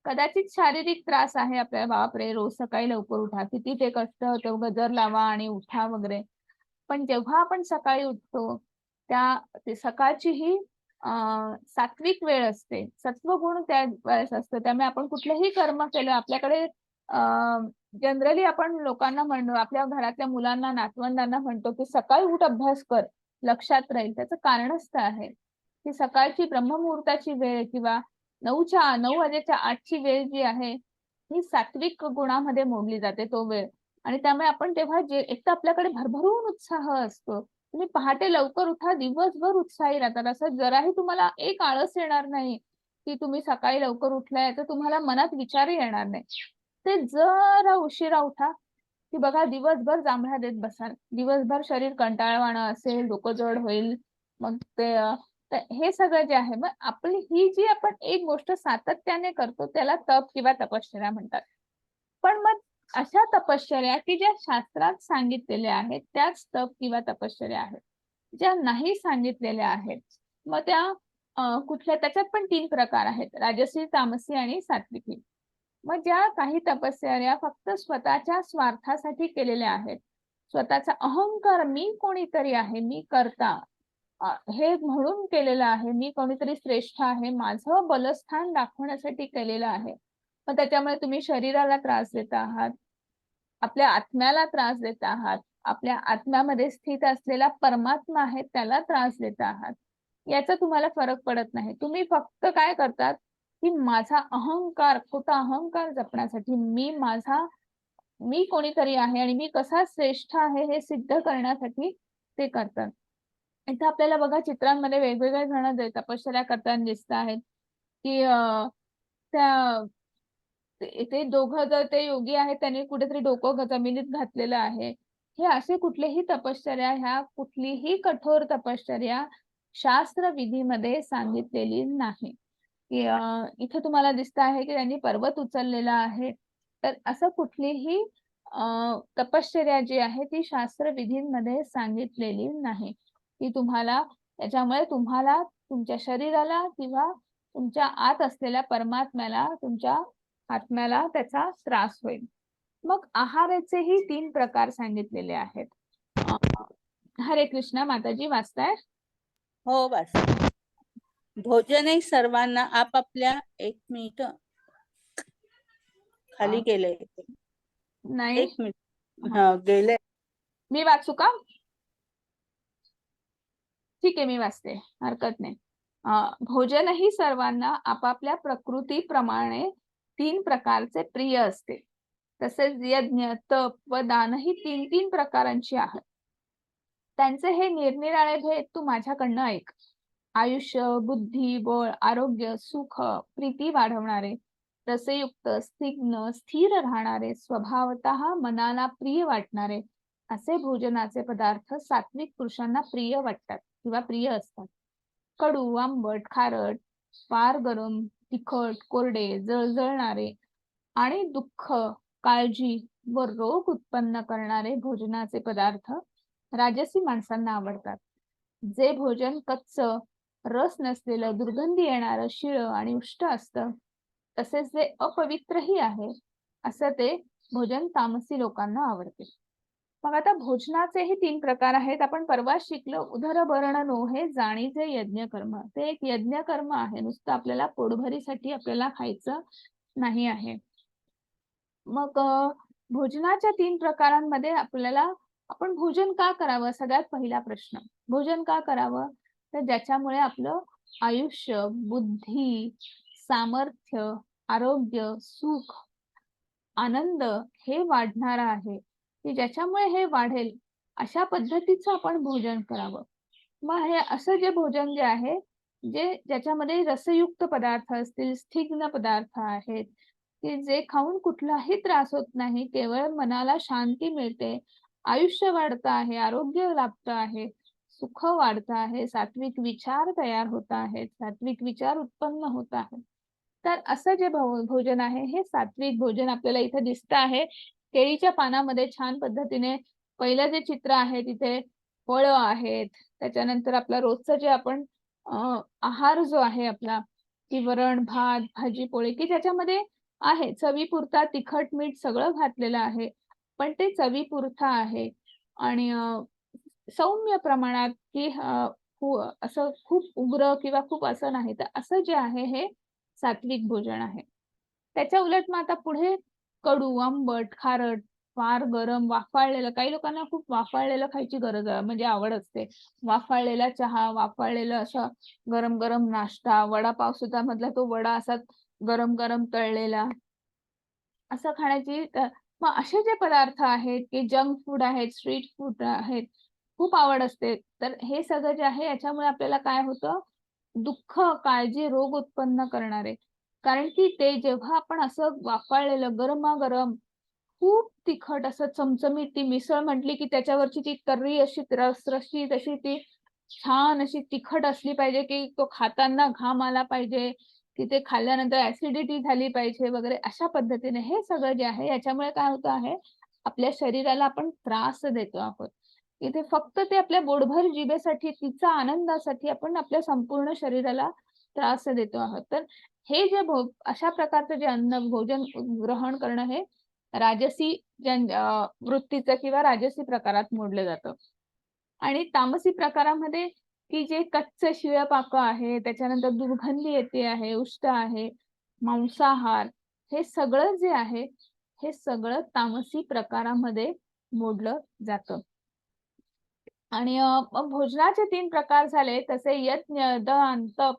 कदाचित शारीरिक त्रास आहे आपल्याला, बापरे रोज सकाळी लवकर उठा, किती ते कष्ट होतं, गजर लावा आणि उठा वगैरे. पण जेव्हा आपण सकाळी उठतो ते सकाळची ही सात्विक वेळ असते, सत्वगुण त्या वेळेस असतो. त्यामुळे आपण कुठलंही कर्म केलं, आपल्याकडे जनरली आपण लोकांना म्हणतो, आपल्या घरातल्या मुलांना, नातवंडांना म्हणतो की सकाळी उठ, अभ्यास कर, लक्षात राहील. त्याचं कारणच तर आहे की सकाळची ब्रह्ममुहूर्ताची वेळ किंवा 9 वाजेच्या आठची वेळ जी आहे ही सात्विक गुणामध्ये मोडली जाते तो वेळ. आणि त्यामुळे आपण तेव्हा एक तर आपल्याकडे भरभरून उत्साह असतो. तुम्ही पहाटे लवकर उठा, दिवसभर उत्साही राहतात. असं जराही तुम्हाला एक आळस येणार नाही की तुम्ही सकाळी लवकर उठलाय, तर तुम्हाला मनात विचारही येणार नाही. ते जरा उशिरा उठा की बघा दिवसभर जांभळा देत बसाल, दिवसभर शरीर कंटाळवाणं असेल, डोकं जड होईल. मग ते हे सगळं जे आहे, मग आपली ही जी आपण एक गोष्ट सातत्याने करतो त्याला तप किंवा तपश्चर्या म्हणतात. पण मग अशा तपश्चर्या की ज्या शास्त्रात सांगितलेल्या आहेत त्याच तप किंवा तपश्चर्या आहेत. ज्या नाही सांगितलेल्या आहेत मग त्या कुठल्या, त्याच्यात पण 3 प्रकार आहेत, राजसी, तामसी आणि सात्विकी. मग ज्या काही तपश्चर्या फक्त स्वतःच्या स्वार्थासाठी केलेल्या आहेत, स्वतःचा अहंकार, मी कोणीतरी आहे, मी करता, हे म्हणून केलेलं आहे, मी कोणीतरी श्रेष्ठ आहे, माझं बलस्थान दाखवण्यासाठी केलेलं आहे. मग त्याच्यामुळे तुम्ही शरीराला त्रास देत आहात, आपल्या आत्म्याला त्रास देत आहात, आपल्या आत्म्यामध्ये स्थित असलेला परमात्मा आहे त्याला त्रास देत आहात. याचा तुम्हाला फरक पडत नाही. तुम्ही फक्त काय करतात की माझा अहंकार, खोटा अहंकार जपण्यासाठी, मी कोणीतरी आहे आणि मी कसा श्रेष्ठ आहे हे सिद्ध करण्यासाठी ते करतात. इथं आपल्याला बघा चित्रांमध्ये वेगवेगळे जण तपश्चर्या करताना दिसत आहेत की त्या ते दोघं जर ते योगी आहेत त्यांनी कुठेतरी डोकं जमिनीत घातलेलं आहे. हे असे कुठलेही तपश्चर्या, ह्या कुठलीही कठोर तपश्चर्या शास्त्र विधीमध्ये सांगितलेली नाही. की इथे तुम्हाला दिसत आहे की त्यांनी पर्वत उचललेला आहे. तर असं कुठलीही तपश्चर्या जी आहे ती शास्त्र विधींमध्ये सांगितलेली नाही. की त्याच्यामुळे तुम्हाला तुमच्या शरीराला किंवा तुमच्या आत असलेल्या परमात्म्याला, तुमच्या आत्म्याला त्याचा त्रास होईल. मग आहाराचेही 3 प्रकार सांगितलेले आहेत. हरे कृष्ण. माताजी वाचताय? हो बस. भोजनही सर्वांना आपापल्या, 1 मिनिट खाली गेले, नाही 1 मिनिट, हा गेले. मी वाचू का? ठीक आहे, मी वाचते, हरकत नाही. भोजनही सर्वांना आपापल्या प्रकृतीप्रमाणे 3 प्रकारचे प्रिय असते. तसेच यज्ञ, तप व दानही 3 प्रकारांची आहेत. त्यांचे हे निरनिराळे भेद तू माझ्याकडनं ऐक. आयुष्य, बुद्धी, बळ, आरोग्य, सुख, प्रीती वाढवणारे, रसयुक्त, स्निग्ध, स्थिर राहणारे, स्वभावतः मनाला प्रिय वाटणारे असे भोजनाचे पदार्थ सात्विक पुरुषांना प्रिय वाटतात किंवा प्रिय असतात. कडू, आंबट, खारट, फार गरम, तिखट, कोरडे, जळजळणारे आणि दुःख, काळजी व रोग उत्पन्न करणारे भोजनाचे पदार्थ राजसी माणसांना आवडतात. जे भोजन कच्च, रस नसलेलं, दुर्गंधी येणारं, शिळं आणि उष्ट असतं, तसेच ते अपवित्रही आहे, असं ते भोजन तामसी लोकांना आवडते. मग आता भोजनाचेही 3 प्रकार आहेत. आपण परवा शिकलो, उदरभरण नोहे जाणीचे यज्ञ कर्म. ते एक यज्ञ कर्म आहे. नुसतं आपल्याला पोटभरीसाठी आपल्याला खायचं नाही आहे. मग भोजनाच्या 3 प्रकारांमध्ये आपण भोजन का करावं? सगळ्यात पहिला प्रश्न. भोजन का करावं? तर ज्याच्यामुळे आपलं आयुष्य, बुद्धी, सामर्थ्य, आरोग्य, सुख, आनंद हे वाढणार आहे, की ज्याच्यामुळे हे वाढेल अशा पद्धतीचं आपण भोजन करावं. मग हे असं जे भोजन जे आहे, ज्याच्यामध्ये रसयुक्त पदार्थ असतील, स्निग्ध पदार्थ आहेत, की जे खाऊन कुठलाही त्रास होत नाही, केवळ मनाला शांती मिळते, आयुष्य वाढतं आहे, आरोग्य लाभतं आहे, सुख वाढतं आहे, सात्विक विचार तयार होत आहेत, सात्विक विचार उत्पन्न होत आहेत. तर असं जे भोजन आहे हे सात्विक भोजन आपल्याला इथे दिसतं आहे. केळीच्या पानामध्ये छान पद्धतीने पहिलं जे चित्र आहे तिथे फळं आहेत. त्याच्यानंतर आपला रोजचं जे आपण आहार जो आहे आपला, की वरण, भात, भाजी, पोळी, की ज्याच्यामध्ये आहे चवीपुरता तिखट, मीठ सगळं घातलेलं आहे. पण ते चवीपुरतं आहे आणि सौम्य प्रमाणात, की असं खूप उग्र किंवा खूप असं नाही. तर असं जे आहे हे सात्विक भोजन आहे. त्याच्या उलट मग आता पुढे कडू, आंबट, खारट, फार गरम, वाफाळलेलं, काही लोकांना खूप वाफाळलेलं खायची म्हणजे आवड असते. वाफाळलेला चहा, वाफाळलेलं असं गरम-गरम नाश्ता, वडापाव सुद्धा मधला तो वडा असा गरम-गरम तळलेला, असं खाण्याची मग असे जे पदार्थ आहेत, की जंक फूड आहेत, स्ट्रीट फूड आहेत, खूप आवड असते. तर हे सगळं जे आहे याच्यामुळे आपल्याला काय होतं, दुःख, काळजी, रोग उत्पन्न करणारे. कारण की ते जेव्हा आपण असं वाफाळलेलं गरमागरम खूप तिखट असं चमचमीत ती मिसळ म्हटली, की त्याच्यावरची ती तर्री अशी रसरशीत अशी ती छान अशी तिखट असली पाहिजे, की तो खाताना घाम आला पाहिजे, की ते खाल्ल्यानंतर ॲसिडिटी झाली पाहिजे वगैरे अशा पद्धतीने हे सगळं जे आहे याच्यामुळे काय होतं आहे, आपल्या शरीराला आपण त्रास देतो आहोत. इथे फक्त ते आपल्या पोटभर जिभेसाठी, तिचा आनंदासाठी आपण आपल्या संपूर्ण शरीराला त्रास देतो आहोत. तर हे जे अशा प्रकारचं जे भोजन ग्रहण करणं हे राजसी वृत्तीचं किंवा राजसी प्रकारात मोडलं जातं. आणि तामसी प्रकारामध्ये की जे कच्चं शिळं पाकं आहे, त्याच्यानंतर दुर्गंधी येते आहे, उष्ट आहे, मांसाहार, हे सगळं जे आहे, हे सगळं तामसी प्रकारामध्ये मोडलं जातं. आणि मग भोजनाचे 3 प्रकार झाले. तसे यज्ञ, दान, तप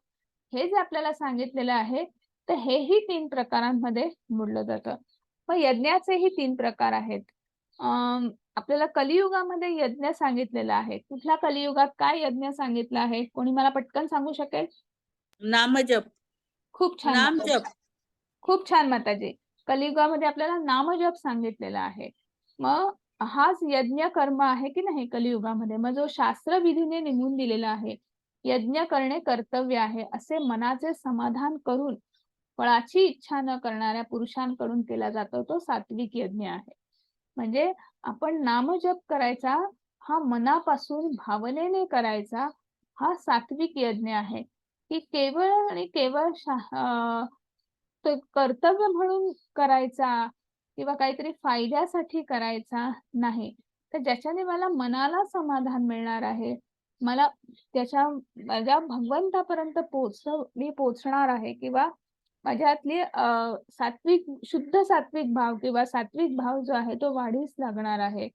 हे जे आपल्याला सांगितलेलं आहे, तर हेही 3 प्रकारांमध्ये मोडलं जातं. मग यज्ञाचेही 3 प्रकार आहेत. आपल्याला कलियुगामध्ये यज्ञ सांगितलेला आहे. कुठल्या कलियुगात काय यज्ञ सांगितलं आहे? कोणी मला पटकन सांगू शकेल? नामजप. खूप छान माताजी. नामजप. खूप छान माताजी. कलियुगामध्ये आपल्याला नामजप सांगितलेला आहे. मग हाच यज्ञ कर्म आहे की नाही कलियुगामध्ये. मग जो शास्त्रविधीने नेमून दिलेला आहे, यज्ञ करणे कर्तव्य आहे, असे मनाचे समाधान करून फळाची इच्छा न करणाऱ्या पुरुषांकडून केला जातो तो सात्विक यज्ञ आहे. म्हणजे आपण नामजप करायचा, हा मनापासून भावनेने करायचा, हा सात्विक यज्ञ आहे. की केवळ आणि केवळ तो कर्तव्य म्हणून करायचा किंवा काहीतरी फायद्यासाठी करायचा नाही. तर ज्याच्याने मला मनाला समाधान मिळणार आहे, मला माझ्या भगवंतापर्यंत मी पोहोचणार आहे किंवा माझ्यातली शुद्ध सात्विक भाव किंवा सात्विक भाव जो आहे तो वाढीस लागणार आहे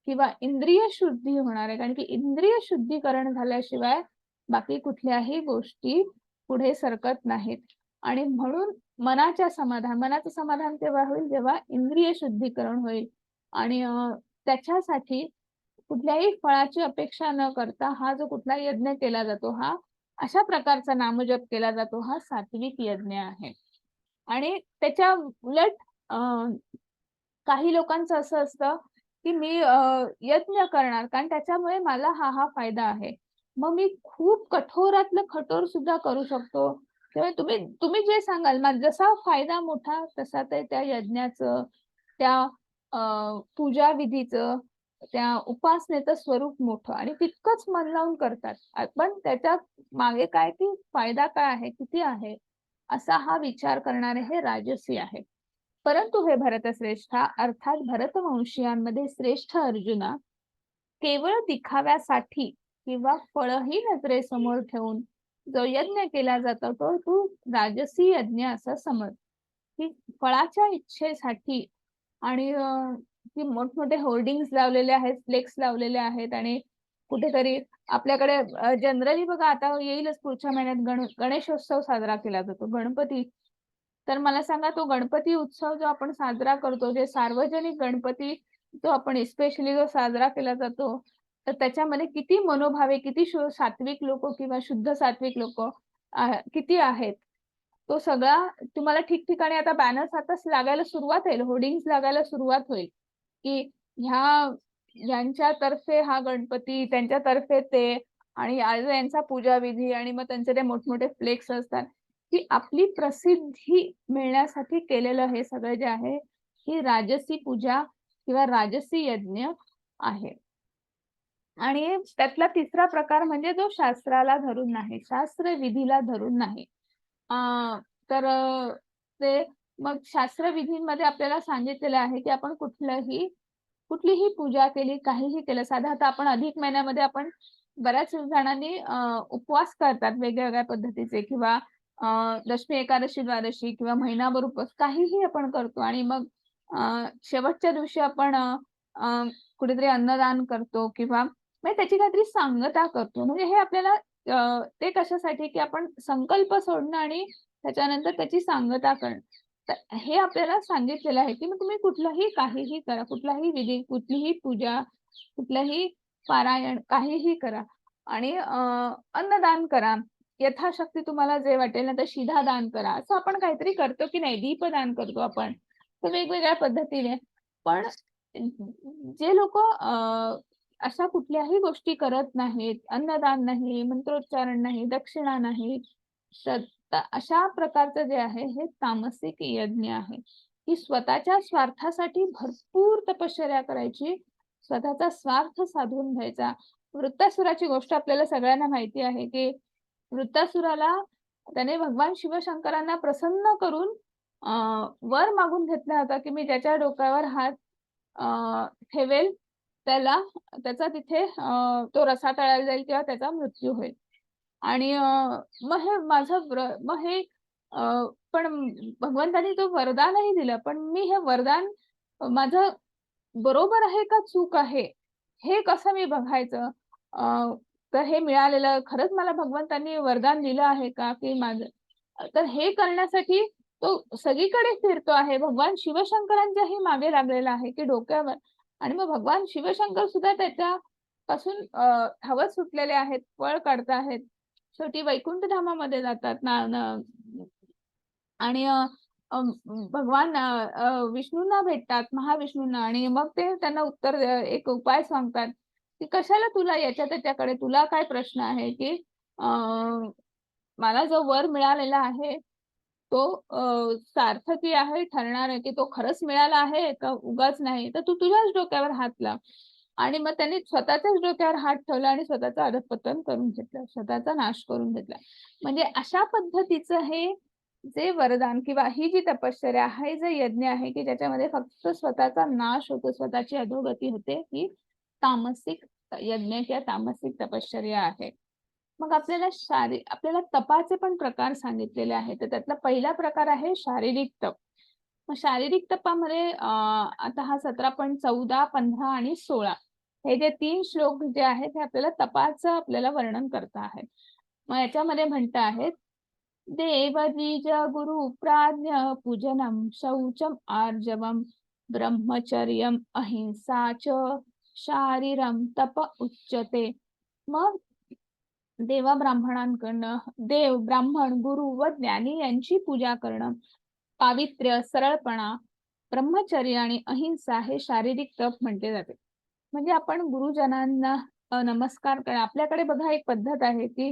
किंवा इंद्रिय शुद्धी होणार आहे. कारण की इंद्रिय शुद्धीकरण झाल्याशिवाय बाकी कुठल्याही गोष्टी पुढे सरकत नाहीत. आणि म्हणून मनाचं समाधान तेव्हा होईल जेव्हा इंद्रिय शुद्धीकरण होईल. आणि त्याच्यासाठी कुठल्याही फळाची अपेक्षा न करता हा जो कुठला यज्ञ केला जातो, हा अशा प्रकारचा नामजप केला जातो, हा सात्विक यज्ञ आहे. आणि त्याच्या उलट काही लोकांचं असं असतं की मी यज्ञ करणार कारण त्याच्यामुळे मला हा फायदा आहे. मग मी खूप कठोरातलं कठोर सुद्धा करू शकतो. तेव्हा तुम्ही जे सांगाल जसा फायदा मोठा तसा ते त्या यज्ञाचं, त्या पूजा विधीचं, त्या उपासनेचं स्वरूप मोठं आणि तितकंच मन लावून करतात. पण त्याच्या मागे काय की फायदा काय आहे, किती आहे, असा हा विचार करणारे हे राजसी आहे. परंतु हे भरतश्रेष्ठा अर्थात भरतवंशीयांमध्ये श्रेष्ठ अर्जुना, केवळ दिखाव्यासाठी किंवा फळही नजरेसमोर ठेवून जो यज्ञ केला जातो तो तू राजसी यज्ञ असं समज. की फळाच्या इच्छेसाठी आणि की मोठमोठे होर्डिंग्स लावलेले आहेत, फ्लेक्स लावलेले आहेत आणि कुठेतरी आपल्याकडे जनरली बघा आता येईलच पुढच्या महिन्यात गणेशोत्सव साजरा केला जातो, गणपती. तर मला सांगा तो गणपती उत्सव जो आपण साजरा करतो, जे सार्वजनिक गणपती जो आपण स्पेशली जो साजरा केला जातो, तर त्याच्यामध्ये किती मनोभावे, किती सात्विक लोक किंवा शुद्ध सात्विक लोक किती आहेत. तो सगळा तुम्हाला ठिकठिकाणी आता बॅनर्स आताच लागायला सुरुवात होईल, होर्डिंग्स लागायला सुरुवात होईल, की यांच्यातर्फे हा गणपती, त्यांच्यातर्फे ते, आणि आज यांचा पूजा विधी, आणि मग त्यांचे ते मोठमोठे फ्लेक्स असतात, की आपली प्रसिद्धी मिळण्यासाठी केलेलं हे सगळं जे आहे ही राजसी पूजा किंवा राजसी यज्ञ आहे. आणि त्यातला तिसरा प्रकार म्हणजे जो शास्त्राला धरून नाही, शास्त्र विधीला धरून नाही. तर ते मग शास्त्र विधींमध्ये आपल्याला सांगितलेलं आहे की आपण कुठलीही पूजा केली, काहीही केलं, साधारणतः आपण अधिक महिन्यामध्ये आपण बऱ्याच जणांनी उपवास करतात वेगवेगळ्या पद्धतीचे, किंवा दशमी एकादशी द्वादशी किंवा महिनाभर उपवास काहीही आपण करतो, आणि मग शेवटच्या दिवशी आपण कुठेतरी अन्नदान करतो किंवा म्हणजे त्याची काहीतरी सांगता करतो. म्हणजे हे आपल्याला ते कशासाठी की आपण संकल्प सोडणं आणि त्याच्यानंतर त्याची सांगता करणं. तर हे आपल्याला सांगितलेलं आहे की मग तुम्ही कुठलंही काहीही करा, कुठलाही विधी, कुठलीही पूजा, कुठलंही पारायण, काहीही करा आणि अन्नदान करा. यथाशक्ती तुम्हाला जे वाटेल ना, तर शिधा दान करा. असं आपण काहीतरी करतो की नाही, दीपदान करतो आपण. तर वेगवेगळ्या पद्धतीने. पण जे लोक अशा कुठल्याही गोष्टी करत नाहीत, अन्नदान नाही, मंत्रोच्चारण नाही, दक्षिणा नाही, अशा प्रकारचं जे आहे हे तामसिक यज्ञ आहे. की स्वतःच्या स्वार्थासाठी भरपूर तपश्चर्या करायची, स्वतःचा स्वार्थ साधून घ्यायचा. वृत्तासुराची गोष्ट आपल्याला सगळ्यांना माहिती आहे की वृत्तासुराला त्याने भगवान शिवशंकरांना प्रसन्न करून वर मागून घेतला होता की मी ज्याच्या डोक्यावर हात ठेवेल त्याचा तिथे तो रसातळाला जाईल किंवा त्याचा मृत्यू होईल. आणि मग हे मग हे पण भगवंतानी तो वरदानही दिलं, पण मी हे वरदान माझं बरोबर आहे का चूक आहे हे कसं मी बघायचं. तर हे मिळालेलं खरंच मला भगवंतांनी वरदान दिलं आहे का, की माझं, तर हे करण्यासाठी तो सगळीकडे फिरतो आहे, भगवान शिवशंकरांच्याही मागे लागलेला आहे की डोक्यावर. आणि मग भगवान शिवशंकर सुद्धा त्याच्यापासून हवस सुटलेले आहेत, पळ काढत आहेत, शेवटी वैकुंठ धामामध्ये जातात आणि भगवान विष्णूंना भेटतात, महाविष्णूंना, आणि मग ते त्यांना उत्तर एक उपाय सांगतात की कशाला तुला याच्या त्याच्याकडे, तुला काय प्रश्न आहे की मला जो वर मिळालेला आहे तो सार्थकी आहे, ठरणार आहे की तो खरंच मिळाला आहे का उगाच नाही, तर तू तुझ्याच डोक्यावर हात लाव. आणि मग त्यांनी स्वतःच्याच डोक्यावर हात ठेवला आणि स्वतःचं अधःपतन करून घेतलं, स्वतःचा नाश करून घेतला. म्हणजे अशा पद्धतीचं हे जे वरदान किंवा ही जी तपश्चर्या आहे, जे यज्ञ आहे की ज्याच्यामध्ये फक्त स्वतःचा नाश होतो, स्वतःची अधोगती होते, ही तामसिक यज्ञ किंवा तामसिक तपश्चर्या आहे. मग आपल्याला तपाचे पण प्रकार सांगितलेले आहेत. तर त्यातला पहिला प्रकार आहे शारीरिक तप. मग शारीरिक तपामध्ये आता हा 17.14, 15 आणि 16 हे जे 3 श्लोक जे आहेत हे आपल्याला तपाचं आपल्याला वर्णन करता आहेत. मग याच्यामध्ये म्हणत आहेत, देव द्विज गुरु प्राज्ञ पूजनम शौचम आर्जवम ब्रह्मचर्यम अहिंसा च शारीरम तप उच्यते. मग देव, ब्राह्मण, गुरु व ज्ञानी यांची पूजा करणं, पावित्र्य, सरळपणा, ब्रह्मचर्य आणि अहिंसा हे शारीरिक तप म्हटले जाते. म्हणजे आपण गुरुजनांना नमस्कार करणं. आपल्याकडे बघा एक पद्धत आहे की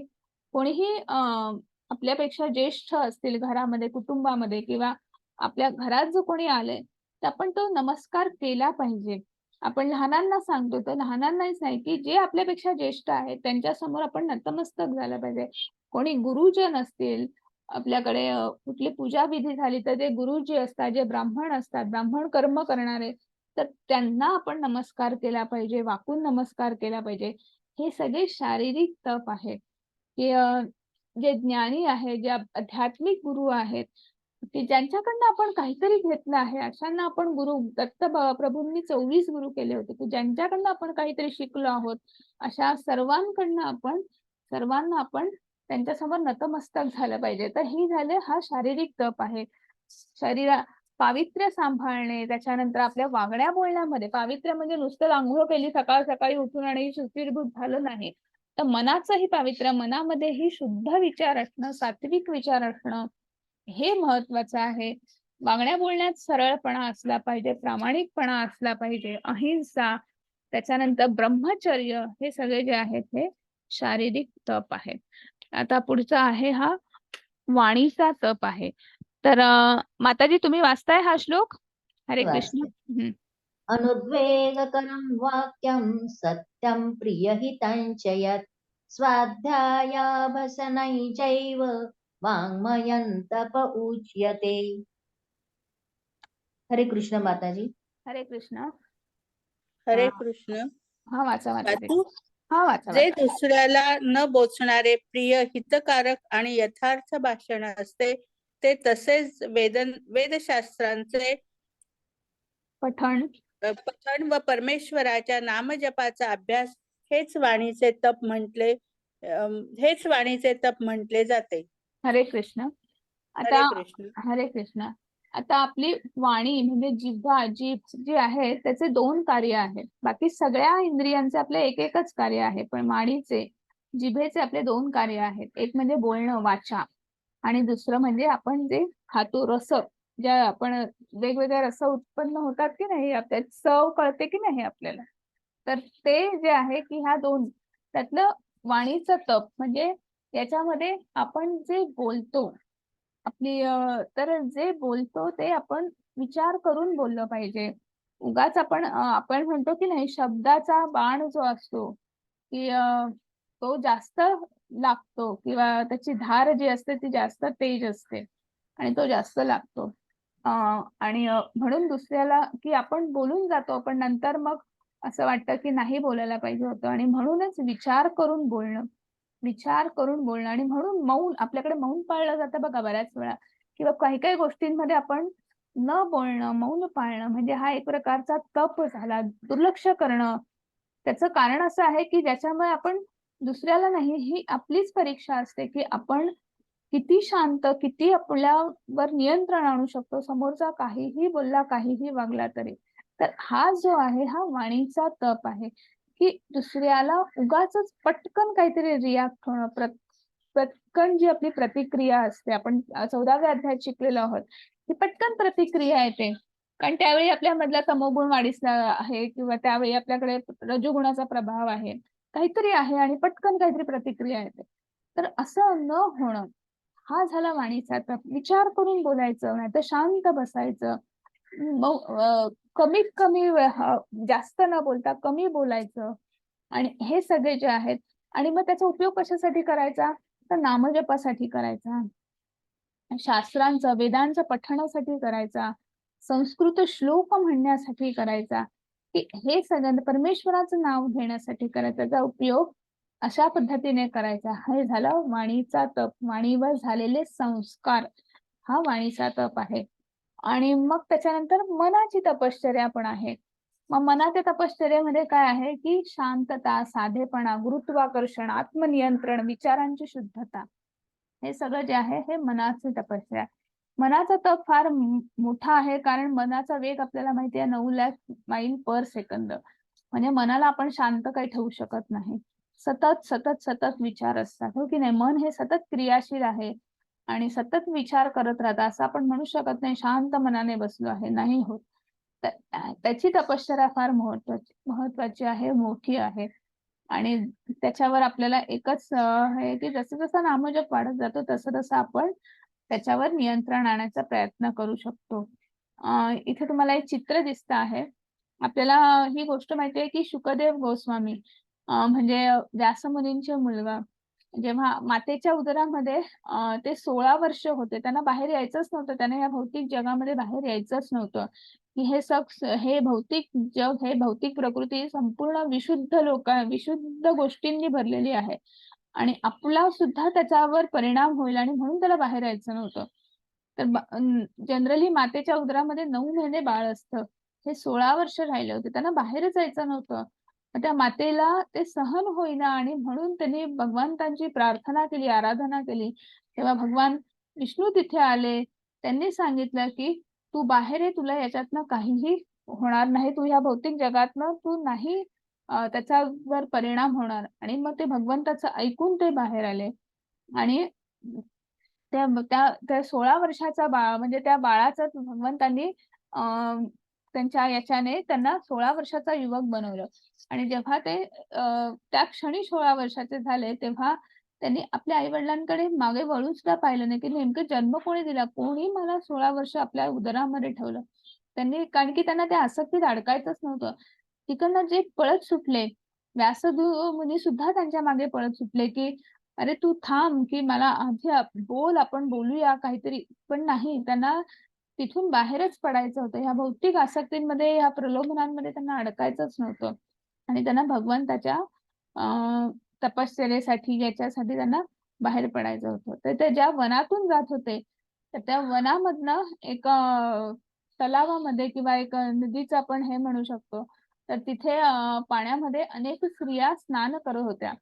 कोणीही आपल्यापेक्षा ज्येष्ठ असतील घरामध्ये, कुटुंबामध्ये किंवा आपल्या घरात जो कोणी आले तर आपण तो नमस्कार केला पाहिजे. आपण लहानांना सांगतो तर लहानांनाच नाही की जे आपल्यापेक्षा ज्येष्ठ आहेत त्यांच्यासमोर आपण नतमस्तक झालं पाहिजे. कोणी गुरुजन असतील आपल्याकडे, कुठली पूजा विधी झाली तर ते गुरुजी असतात, जे ब्राह्मण असतात, ब्राह्मण कर्म करणारे, तर त्यांना आपण नमस्कार केला पाहिजे, वाकून नमस्कार केला पाहिजे. हे सगळे शारीरिक तप आहे की जे ज्ञानी आहे, जे आध्यात्मिक गुरु आहेत, की ज्यांच्याकडनं आपण काहीतरी घेतलं आहे, अशांना आपण गुरु प्रभूंनी 24 गुरु केले होते की ज्यांच्याकडनं आपण काहीतरी शिकलो आहोत, अशा सर्वांना आपण त्यांच्यासमोर नतमस्तक झालं पाहिजे. तर ही झाले हा शारीरिक तप आहे. पावित्र्य सांभाळणे, त्याच्यानंतर आपल्या वागण्या बोलण्यामध्ये पावित्र्य म्हणजे नुसतं अंघोळ केली सकाळ सकाळी उठून आणि शुचिर्भूत झालं नाही, तर मनाचंही पावित्र्य, मनामध्येही शुद्ध विचार असणं, सात्विक विचार असणं हे महत्वाचं आहे. वागण्या बोलण्यात सरळपणा असला पाहिजे, प्रामाणिकपणा असला पाहिजे, अहिंसा, त्याच्यानंतर ब्रह्मचर्य, हे सगळे जे आहेत हे शारीरिक तप आहेत. आता पुढचा आहे हा वाणीचा तप आहे. तर माताजी तुम्ही वाचताय हा श्लोक? हरे कृष्ण. अनुद्वेगकरं वाक्यं सत्यं प्रियहितं च यत् स्वाध्यायाभसनै चैव वाङ्मयं तप उच्यते. हरे कृष्ण माताजी. हरे कृष्ण. हरे कृष्ण. हा वाचा माताजी. वाचू? हा वाचा. जे दुसऱ्याला न बोचणारे प्रिय हितकारक आणि यथार्थ भाषण असते ते तसेच वेदशास्त्रांचे पठण व परमेश्वराच्या नामजपाचा अभ्यास हेच वाणीचे तप म्हटले जाते. हरे कृष्ण. हरे कृष्ण. हरे कृष्ण. आता आपली वाणी म्हणजे जीभ जी आहे त्याचे 2 कार्य आहेत. बाकी सगळ्या इंद्रियांचे आपले एकच कार्य आहे, पण वाणीचे, जिभेचे आपले 2 कार्य आहेत. एक म्हणजे बोलणं, वाचा, आणि दुसरं म्हणजे आपण जे खातो, रस, ज्या आपण वेगवेगळ्या रस उत्पन्न होतात की नाही, आपल्याला चव कळते की नाही आपल्याला, तर ते जे आहे की ह्या 2 त्यातलं वाणीचं तप म्हणजे याच्यामध्ये आपण जे बोलतो तर जे बोलतो ते आपण विचार करून बोललं पाहिजे. उगाच आपण म्हणतो की नाही, शब्दाचा बाण जो असतो की तो जास्त लागतो किंवा त्याची धार जी असते ती जास्त तेज असते आणि तो जास्त लागतो. आणि म्हणून दुसऱ्याला की आपण बोलून जातो, पण नंतर मग असं वाटतं की नाही बोलायला पाहिजे होतं, आणि म्हणूनच विचार करून बोलणं आणि म्हणून मौन, आपल्याकडे मौन पाळलं जातं बघा बऱ्याच वेळा, किंवा काही काही गोष्टींमध्ये आपण न बोलणं, मौन पाळणं म्हणजे हा एक प्रकारचा तप झाला, दुर्लक्ष करणं. त्याचं कारण असं आहे की ज्याच्यामुळे आपण दुसऱ्याला नाही, ही आपलीच परीक्षा असते की आपण किती शांत, किती आपल्यावर नियंत्रण आणू शकतो, समोरचा काहीही बोलला, काहीही वागला तरी. तर हा जो आहे हा वाणीचा तप आहे की दुसऱ्याला उगाचच पटकन काहीतरी रिॲक्ट होणं, पटकन जी आपली प्रतिक्रिया असते, आपण 14व्या अध्यायात शिकलेलो आहोत, ही पटकन प्रतिक्रिया येते. कारण त्यावेळी आपल्यामधला तमोगुण वाढीसला आहे किंवा त्यावेळी आपल्याकडे रजोगुणाचा प्रभाव आहे, काहीतरी आहे आणि पटकन काहीतरी प्रतिक्रिया येते. तर असं न होणं हा झाला वाणीचा तप. विचार करून बोलायचं, नाहीतर शांत बसायचं, कमीत कमी जास्त न बोलता कमी बोलायचं, आणि हे सगळे जे आहेत. आणि मग त्याचा उपयोग कशासाठी करायचा, तर नामजपासाठी करायचा, शास्त्रांचं, वेदांचं पठणासाठी करायचा, संस्कृत श्लोक म्हणण्यासाठी करायचा, की हे सगळं परमेश्वराचं नाव घेण्यासाठी करायचा. त्याचा उपयोग अशा पद्धतीने करायचा. हे झालं वाणीचा तप, वाणीवर झालेले संस्कार, हा वाणीचा तप आहे. आणि मग त्याच्यानंतर मनाची तपश्चर्या पण आहे. मग मनाच्या तपश्चर्येमध्ये काय आहे की शांतता, साधेपणा, गुरुत्वाकर्षण, आत्मनियंत्रण, विचारांची शुद्धता, हे सगळं जे आहे हे मनाची तपश्चर्या. मनाचा तप फार मोठा आहे, कारण मनाचा वेग आपल्याला माहिती आहे 9 लाख मैल पर सेकंद. म्हणजे मनाला आपण शांत काही ठेवू शकत नाही. सतत सतत सतत विचार असतात, हो की नाही. मन हे सतत क्रियाशील आहे आणि सतत विचार करत राहतात. असं आपण म्हणू शकत नाही शांत मनाने बसलो आहे, नाही होत. त्याची तपश्चर्या फार महत्वाची आहे, मोठी आहे. आणि त्याच्यावर आपल्याला एकच आहे की जसं जसं नामजप वाढत जातो तसं तसं आपण त्याच्यावर नियंत्रण आणण्याचा प्रयत्न करू शकतो. इथे तुम्हाला एक चित्र दिसतं आहे आपल्याला ही गोष्ट माहिती आहे की शुकदेव गोस्वामी म्हणजे व्यासमुनींचे मुलगा जेव्हा मातेच्या उदरामध्ये ते 16 वर्ष होते, त्यांना बाहेर यायचंच नव्हतं, त्यांना या भौतिक जगामध्ये बाहेर यायचंच नव्हतं, की हे भौतिक जग, हे भौतिक प्रकृती संपूर्ण विशुद्ध गोष्टींनी भरलेली आहे आणि आपला सुद्धा त्याच्यावर परिणाम होईल आणि म्हणून त्याला बाहेर यायचं नव्हतं. तर जनरली मातेच्या उदरामध्ये 9 महिने बाळ असतं. हे 16 वर्ष राहिले होते, त्यांना बाहेरच जायचं नव्हतं. त्या मातेला ते सहन होईना आणि म्हणून त्यांनी भगवंतांची प्रार्थना केली, आराधना केली. तेव्हा भगवान विष्णू तिथे आले. त्यांनी सांगितलं की तू बाहेर ये, तुला याच्यातनं काहीही होणार नाही, तू ह्या भौतिक जगातनं तू नाही त्याच्यावर परिणाम होणार. आणि मग ते भगवंताचं ऐकून ते बाहेर आले आणि त्या त्या 16 वर्षाचा बाळ म्हणजे त्या बाळाचं भगवंतांनी त्यांच्या याच्याने त्यांना 16 वर्षाचा युवक बनवलं आणि जेव्हा ते त्या क्षणी 16 वर्षाचे झाले तेव्हा त्यांनी आपल्या आई वडिलांकडे मागे वळून सुद्धा पाहिलं नाही की नेमकं जन्म कोणी दिला, कोणी मला 16 वर्ष आपल्या उदरामध्ये ठेवलं. त्यांनी कारण की त्यांना त्या आसक्तीत अडकायचंच नव्हतं. तिकडनं जे पळत सुटले, मुनी सुद्धा त्यांच्या मागे पळत सुटले की अरे तू थांब की मला आधी बोल, आपण बोलूया काहीतरी. पण नाही, त्यांना तिथून बाहेरच पडायचं होतं. ह्या भौतिक आसक्तींमध्ये, ह्या प्रलोभनांमध्ये त्यांना अडकायचंच नव्हतं आणि त्यांना भगवंताच्या तपश्चर्येसाठी याच्यासाठी त्यांना बाहेर पडायचं होतं. तर ते ज्या वनातून जात होते, तर त्या वनामधनं एका तलावामध्ये किंवा एक नदीचं आपण हे म्हणू शकतो. तर तिथे पाण्यामध्ये अनेक स्त्रिया स्नान करत होत्या.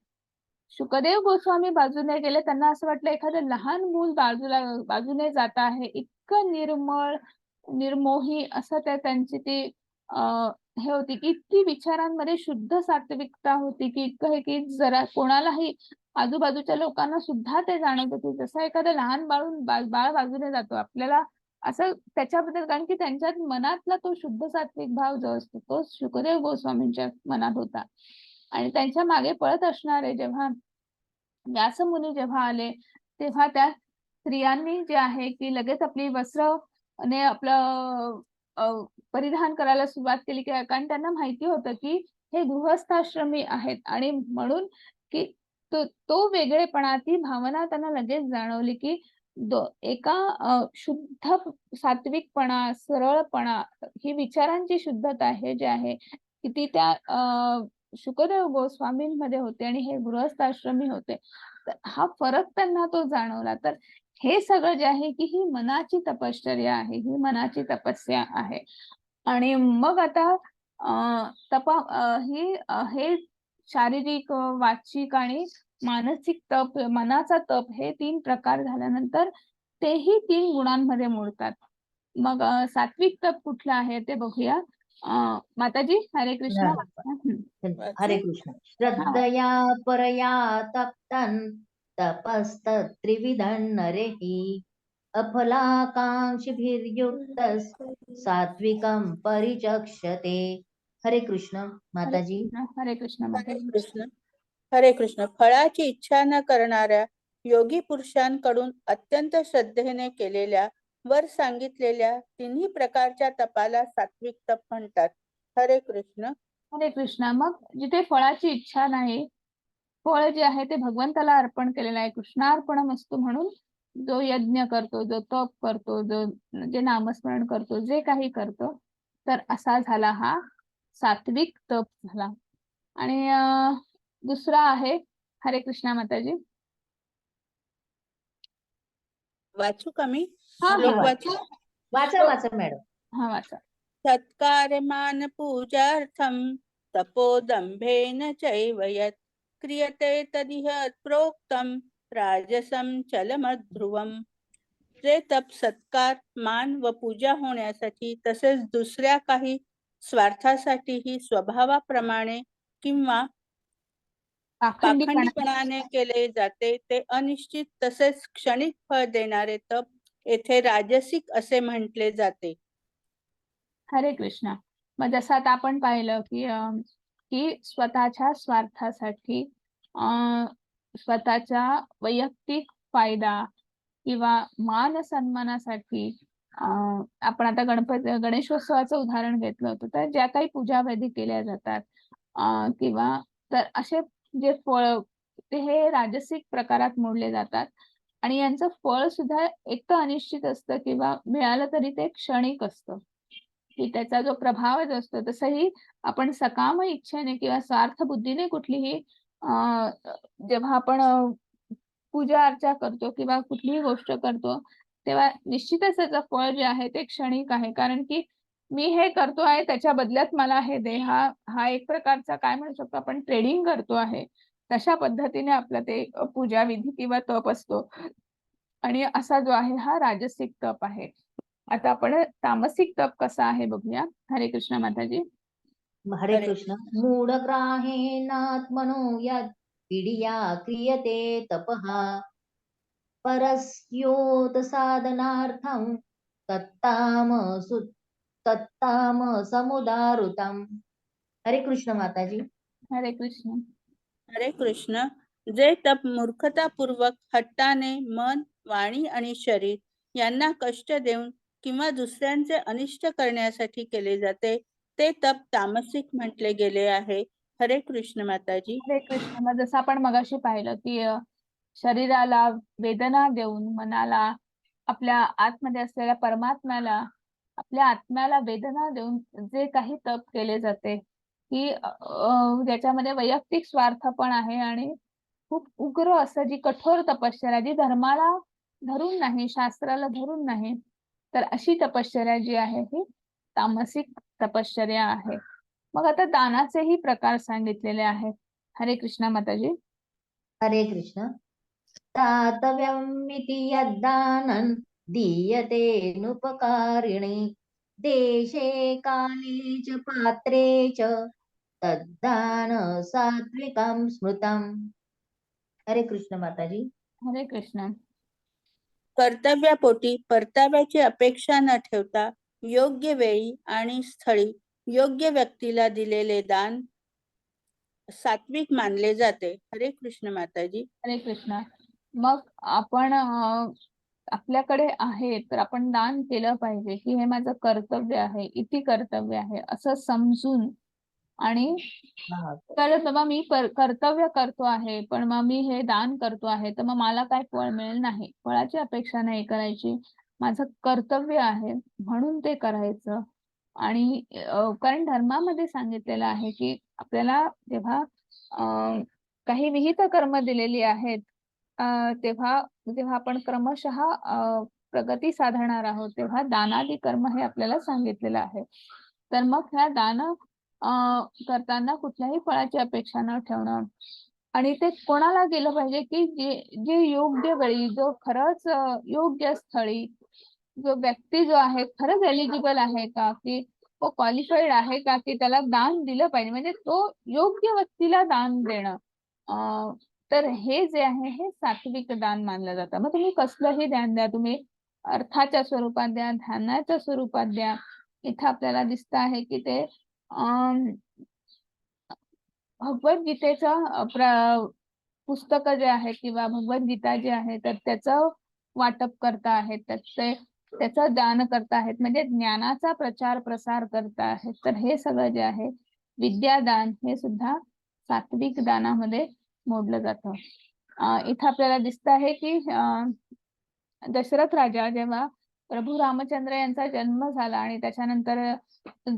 शुकदेव गोस्वामी बाजूने गेले. त्यांना असं वाटलं एखादं लहान मूल बाजूने जात आहे. इतकं निर्मळ, निर्मोही असं त्यांची ती हे होती की इतकी विचारांमध्ये शुद्ध सात्विकता होती की इतकं हे की जरा कोणालाही आजूबाजूच्या लोकांना सुद्धा ते जाणवत होते जसं एखादं लहान बाळ बाजूने जातो. आपल्याला असं त्याच्याबद्दल कारण की त्यांच्या मनातला तो शुद्ध सात्विक भाव जो असतो तो शुकदेव गोस्वामींच्या मनात होता आणि त्यांच्या मागे पळत असणारे जेव्हा व्यासमुनी जेव्हा आले तेव्हा त्या स्त्रियांनी जे आहे की लगेच आपली वस्त्र आणि आपलं परिधान करायला सुरुवात केली की कारण त्यांना माहिती होतं की हे गृहस्थाश्रमी आहेत आणि म्हणून की तो वेगळेपणा, ती भावना त्यांना लगेच जाणवली की एका शुद्ध सात्विकपणा, सरळपणा, ही विचारांची शुद्धता आहे जे आहे की ती त्या शुकदेव गोस्वामींमध्ये होते आणि हे गृहस्थाश्रमी होते. तर हा फरक त्यांना तो जाणवला. तर हे सगळं जे आहे की ही मनाची तपश्चर्या आहे, ही मनाची तपस्या आहे. आणि मग आता हे शारीरिक, वाचिक आणि मानसिक तप, मनाचा तप हे 3 प्रकार झाल्यानंतर तेही 3 गुणांमध्ये मोडतात. मग सात्विक तप कुठलं आहे ते बघूया. माताजी हरे कृष्ण. हरे कृष्ण. श्रद्धया परया तप्तन् तपस्तत्त्रिविधं नरेहि अफलाकांक्षिभिर्युक्तः सात्विकं परिचक्षते. हरे कृष्ण माताजी. हरे कृष्ण हरे माताजी. कृष्ण. हरे कृष्ण. फळाची इच्छा न करणाऱ्या योगी पुरुषांकडून अत्यंत श्रद्धेने केलेल्या वर सांगितलेल्या तिन्ही प्रकारच्या तपाला सात्विक तप म्हणतात. हरे कृष्ण. हरे कृष्ण. मग जिथे फळाची इच्छा नाही, फळ जे आहे ते भगवंताला अर्पण केलेलं आहे, कृष्णार्पणमस्तु म्हणून जो यज्ञ करतो, जो तप करतो, जे नामस्मरण करतो, जे काही करतो, तर असा झाला हा सात्विक तप झाला. आणि दुसरा आहे हरे कृष्णा माताजी. वाचू का मी? हा श्लोक हा वाचू? वाचा मॅडम. हा वाचा. सत्कारमान पूजार्थं तपोदंभेन चैव यत् क्रियते तदिह प्रोक्तं राजसं चलमध्रुवम्. जे तप सत्कार, मान व पूजा होण्यासाठी तसेच दुसऱ्या काही स्वार्थासाठीही स्वभावाप्रमाणे किंवा पाखंडीपणाने केले जाते ते अनिश्चित तसेच क्षणिक फळ देणारे तप येथे राजसिक असे म्हटले जाते. हरे कृष्णा. मग जसं आता आपण पाहिलं की स्वतःच्या स्वार्थासाठी स्वतःच्या वैयक्तिक फायदा किंवा मान सन्मानासाठी आपण आता गणेशोत्सवाचं उदाहरण घेतलं होतं, तर ज्या काही पूजाविधी केल्या जातात किंवा तर असे जे फळ ते हे राजसिक प्रकारात मोडले जातात आणि यांचं फळ सुद्धा एक तर अनिश्चित असतं किंवा मिळालं तरी ते क्षणिक असतं, की त्याचा जो प्रभाव जो असतो. तसंही आपण सकाम इच्छेने किंवा स्वार्थ बुद्धीने कुठलीही जेव्हा आपण पूजा अर्चा करतो किंवा कुठलीही गोष्ट करतो, तेव्हा निश्चितच त्याचं फळ जे आहे ते क्षणिक आहे. कारण की मी हे करतो आहे त्याच्या बदल्यात मला हे दे. हा हा एक प्रकारचा काय म्हणू शकतो आपण ट्रेडिंग करतो आहे. तशा पद्धतीने आपला ते पूजा विधी किंवा तप असतो. आणि असा जो आहे हा राजसिक तप आहे. आता आपण तामसिक तप कसा आहे बघूया. हरे कृष्ण माताजी. हरे हरे कृष्ण. मूढग्राहेणात्मनो यत् पीडिया क्रियते तपः परस्योत साधनार्थं तत्तामसमुदाहृतम्. हरे कृष्ण माताजी. हरे कृष्ण. हरे कृष्ण. जे तप मूर्खतापूर्वक हट्टाने मन, वाणी आणि शरीर यांना कष्ट देऊन किंवा दुसऱ्यांचे अनिष्ट करण्यासाठी केले जाते ते तप तामसिक म्हटले गेले आहे. हरे कृष्ण माताजी. हरे कृष्ण. मग जसं आपण मगाशी पाहिलं की शरीराला वेदना देऊन मनाला आपल्या आतमध्ये असलेल्या परमात्म्याला आपल्या आत्म्याला वेदना देऊन जे काही तप केले जाते की ज्याच्यामध्ये वैयक्तिक स्वार्थ पण आहे आणि खूप उग्र असं जी कठोर तपश्चर्या जी धर्माला धरून नाही, शास्त्राला धरून नाही, तर अशी तपश्चर्या जी आहे ही तामसिक तपश्चर्या आहे. मग आता दानाचेही प्रकार सांगितलेले आहेत. हरे कृष्ण माताजी. हरे कृष्ण. दातव्यमिति यद्दानं दीयतेनुपकारिणे देशे काले च पात्रे च तद्दान सात्विकं स्मृतम्. हरे कृष्ण माताजी. हरे कृष्ण. कर्तव्यापोटी परताव्याची अपेक्षा न ठेवता योग्य वेळी आणि स्थळी योग्य व्यक्तीला दिलेले दान सात्विक मानले जाते. हरे कृष्ण माताजी. हरे कृष्ण. मग आपण आपल्याकडे आहे तर आपण दान केलं पाहिजे की हे माझं कर्तव्य आहे, इति कर्तव्य आहे असं समजून. आणि तर मग मी कर्तव्य करतो आहे पण मग मी हे दान करतो आहे तर मग मला काय फळ मिळेल नाही, फळाची अपेक्षा नाही करायची. माझं कर्तव्य आहे म्हणून ते करायचं. आणि कारण धर्मामध्ये सांगितलेलं आहे की आपल्याला जेव्हा काही विहित कर्म दिलेली आहेत तेव्हा जेव्हा आपण क्रमशः प्रगती साधणार आहोत तेव्हा दानादी कर्म हे आपल्याला सांगितलेलं आहे. तर मग ह्या दान करताना कुठल्याही फळाची अपेक्षा न ठेवणं आणि ते कोणाला गेलं पाहिजे की जे योग्य वेळी जो खरंच योग्य स्थळी जो व्यक्ती जो आहे खरंच एलिजिबल आहे का की तो क्वालिफाईड आहे का की त्याला दान दिलं पाहिजे, म्हणजे तो योग्य व्यक्तीला दान देणं. तर हे जे आहे हे सात्विक दान मानलं जातं. मग तुम्ही कसलंही दान द्या, तुम्ही अर्थाच्या स्वरूपात द्या, ध्यानाच्या स्वरूपात द्या. इथं आपल्याला दिसत आहे की ते भगवद्गीतेचं पुस्तक जे आहे किंवा भगवद्गीता जे आहे तर त्याचं वाटप करता आहेत, त्याचं दान करता आहेत, म्हणजे ज्ञानाचा प्रचार प्रसार करता आहेत. तर हे सगळं जे आहे विद्यादान हे सुद्धा सात्विक दानामध्ये मोडलं जातं. इथं आपल्याला दिसत आहे की दशरथ राजा जेव्हा प्रभू रामचंद्र यांचा जन्म झाला आणि त्याच्यानंतर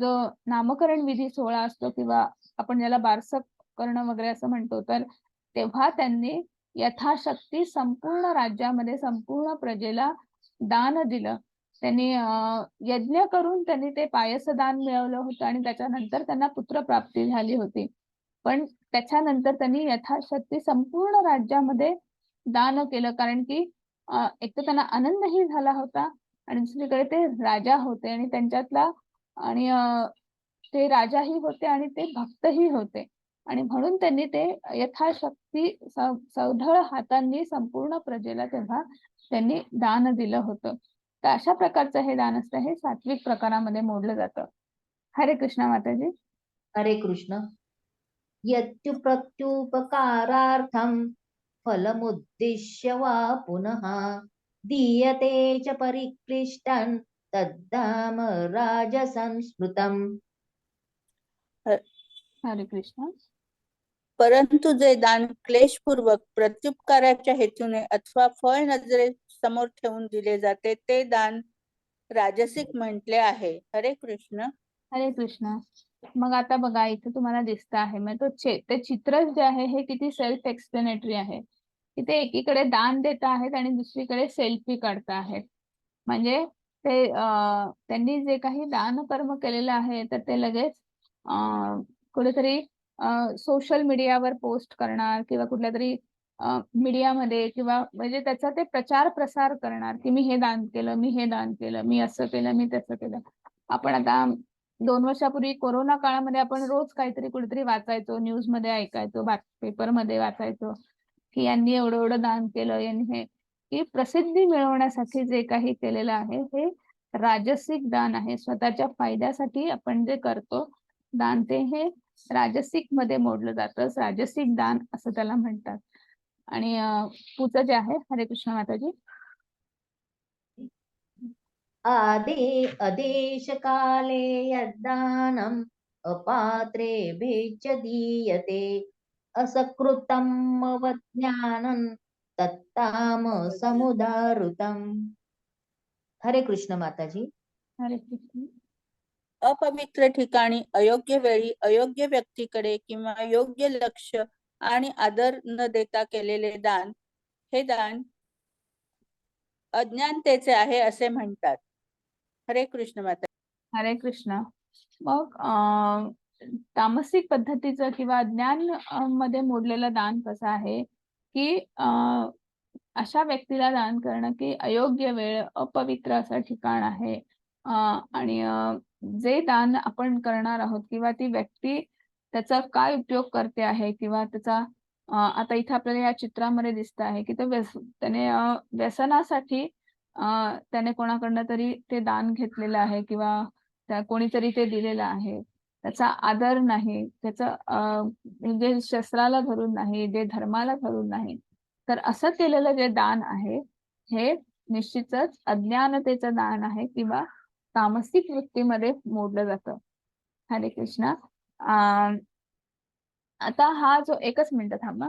जो नामकरण विधी सोहळा असतो किंवा आपण ज्याला बारसं करणं वगैरे असं म्हणतो, तर तेव्हा त्यांनी यथाशक्ती संपूर्ण राज्यामध्ये संपूर्ण प्रजेला दान दिलं. त्यांनी यज्ञ करून त्यांनी ते पायस दान मिळवलं होतं आणि त्याच्यानंतर त्यांना पुत्रप्राप्ती झाली होती. पण त्याच्यानंतर त्यांनी यथाशक्ती संपूर्ण राज्यामध्ये दान केलं कारण की एक तर त्यांना आनंदही झाला होता आणि दुसरीकडे ते राजा होते आणि त्यांच्यातला आणि ते राजाही होते आणि ते भक्तही होते आणि म्हणून त्यांनी ते यथाशक्ती सौढळ हातांनी संपूर्ण प्रजेला तेव्हा त्यांनी दान दिलं होतं. तर अशा प्रकारचं हे दान असतं, हे सात्विक प्रकारामध्ये मोडलं जातं. हरे कृष्ण माताजी. हरे कृष्ण. यत्युप्रत्युपकारार्थं फलमुद्दिश्य वा पुनः दीयते च परिक्लिष्टं तद्धाम राजसंस्मृतम्. हरे कृष्ण. परंतु जे दान क्लेशपूर्वक प्रत्युपकाराच्या हेतूने अथवा फळ नजरे समोर ठेवून दिले जाते ते दान राजसिक म्हटले आहे. हरे कृष्ण. हरे कृष्ण. मग आता बघा इथे तुम्हाला दिसत आहे मग ते चित्र जे आहे हे किती सेल्फ एक्सप्लेनेटरी आहे. इथे एकीकडे दान देत आहेत आणि दुसरीकडे सेल्फी काढत आहेत. म्हणजे ते त्यांनी जे काही दान कर्म केलेलं आहे तर ते लगेच कुठेतरी सोशल मीडियावर पोस्ट करणार किंवा कुठल्या तरी मीडियामध्ये किंवा म्हणजे त्याचा ते प्रचार प्रसार करणार की मी हे दान केलं, मी हे दान केलं, मी असं केलं, मी तसं केलं. आपण आता 2 वर्षापूर्वी कोरोना काळामध्ये आपण रोज काहीतरी कुठेतरी वाचायचो, न्यूज मध्ये ऐकायचो, पेपर मध्ये वाचायचो की यांनी एवढं एवढं दान केलं, यांनी हे, की प्रसिद्धी मिळवण्यासाठी जे काही केलेलं आहे हे राजसिक दान आहे. स्वतःच्या फायद्यासाठी आपण जे करतो दान ते हे राजसिक मध्ये मोडलं जातं. राजसिक दान असं त्याला म्हणतात. आणि पुढचं जे आहे हरे कृष्ण माताजी. आदेश काले यद्दानम् अपात्रेभिश्च दीयते असकृतम् अवज्ञानम् तत्ताम समुदारुतम्. हरे कृष्ण माताजी. हरे कृष्ण. अपवित्र ठिकाणी अयोग्य वेळी अयोग्य व्यक्तीकडे किंवा योग्य लक्ष आणि आदर न देता केलेले दान हे दान अज्ञानतेचे आहे असे म्हणतात. हरे कृष्ण माता. हरे कृष्ण. मग तामसिक पद्धतीचं किंवा ज्ञान मध्ये मोडलेलं दान कसं आहे की अशा व्यक्तीला दान करणं की अयोग्य वेळ, अपवित्र असं ठिकाण आहे. आणि जे दान आपण करणार आहोत किंवा ती व्यक्ती त्याचा काय उपयोग करते आहे किंवा त्याचा आता इथे आपल्याला या चित्रामध्ये दिसत आहे की त्याने व्यसनासाठी त्याने कोणाकडनं तरी ते दान घेतलेलं आहे किंवा कोणीतरी ते दिलेलं आहे. त्याचा आदर नाही, त्याचं म्हणजे शस्त्राला धरून नाही, जे धर्माला धरून नाही. तर असं केलेलं जे दान आहे हे निश्चितच अज्ञानतेचं दान आहे किंवा तामसिक वृत्तीमध्ये मोडलं जातं. हरे कृष्ण. आता हा जो एकच मिनिट थांबा.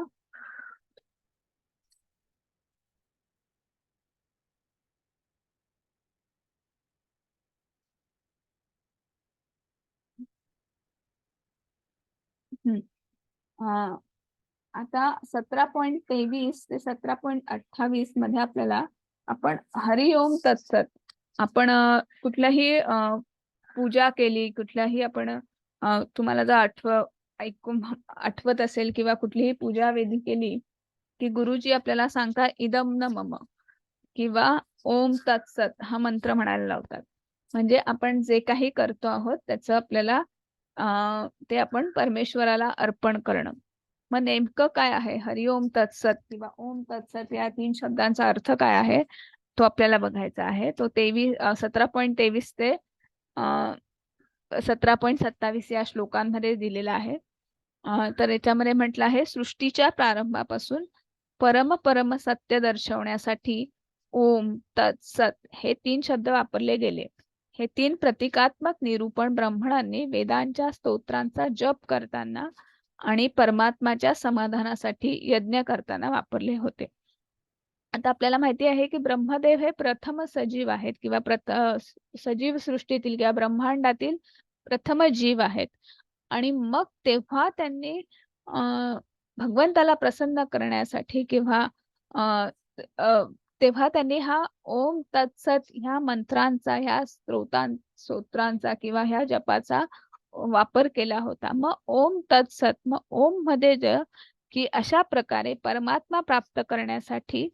आता 17.23 ते 17.28 मध्ये आपल्याला आपण हरिओम तत्सत आपण कुठल्याही पूजा केली, कुठल्याही आपण तुम्हाला जर आठवत असेल किंवा कुठलीही पूजा विधी केली की गुरुजी आपल्याला सांगतात इदम न मम किंवा ओम तत्सत हा मंत्र म्हणायला लावतात. म्हणजे आपण जे काही करतो आहोत त्याचं आपल्याला ते आपण परमेश्वराला अर्पण करणं. मग नेमकं काय आहे हरिओम तत्सत किंवा ओम तत्सत या 3 शब्दांचा अर्थ काय आहे तो आपल्याला बघायचा आहे. तो 17.23 ते 17.27 या श्लोकांमध्ये दिलेला आहे. तर याच्यामध्ये म्हटलं आहे सृष्टीच्या प्रारंभापासून परम सत्य दर्शवण्यासाठी ओम तत्सत हे 3 शब्द वापरले गेले. हे 3 प्रतिकात्मक निरूपण ब्राह्मणांनी वेदांच्या स्तोत्रांचा जप करताना आणि परमात्माच्या समाधानासाठी यज्ञ करताना वापरले होते. आता आपल्याला माहिती आहे की ब्रह्मदेव हे प्रथम सजीव आहेत किंवा सजीव सृष्टीतील किंवा ब्रह्मांडातील प्रथम जीव आहेत. आणि मग तेव्हा त्यांनी भगवंताला प्रसन्न करण्यासाठी किंवा तेव्हा त्यांनी हा ओम तत्सत ह्या मंत्रांचा ह्या स्तोत्रांचा किंवा ह्या जपाचा वापर केला होता. मग ओम तत्सत, मग ओम मध्ये की अशा प्रकारे परमात्मा प्राप्त करण्यासाठी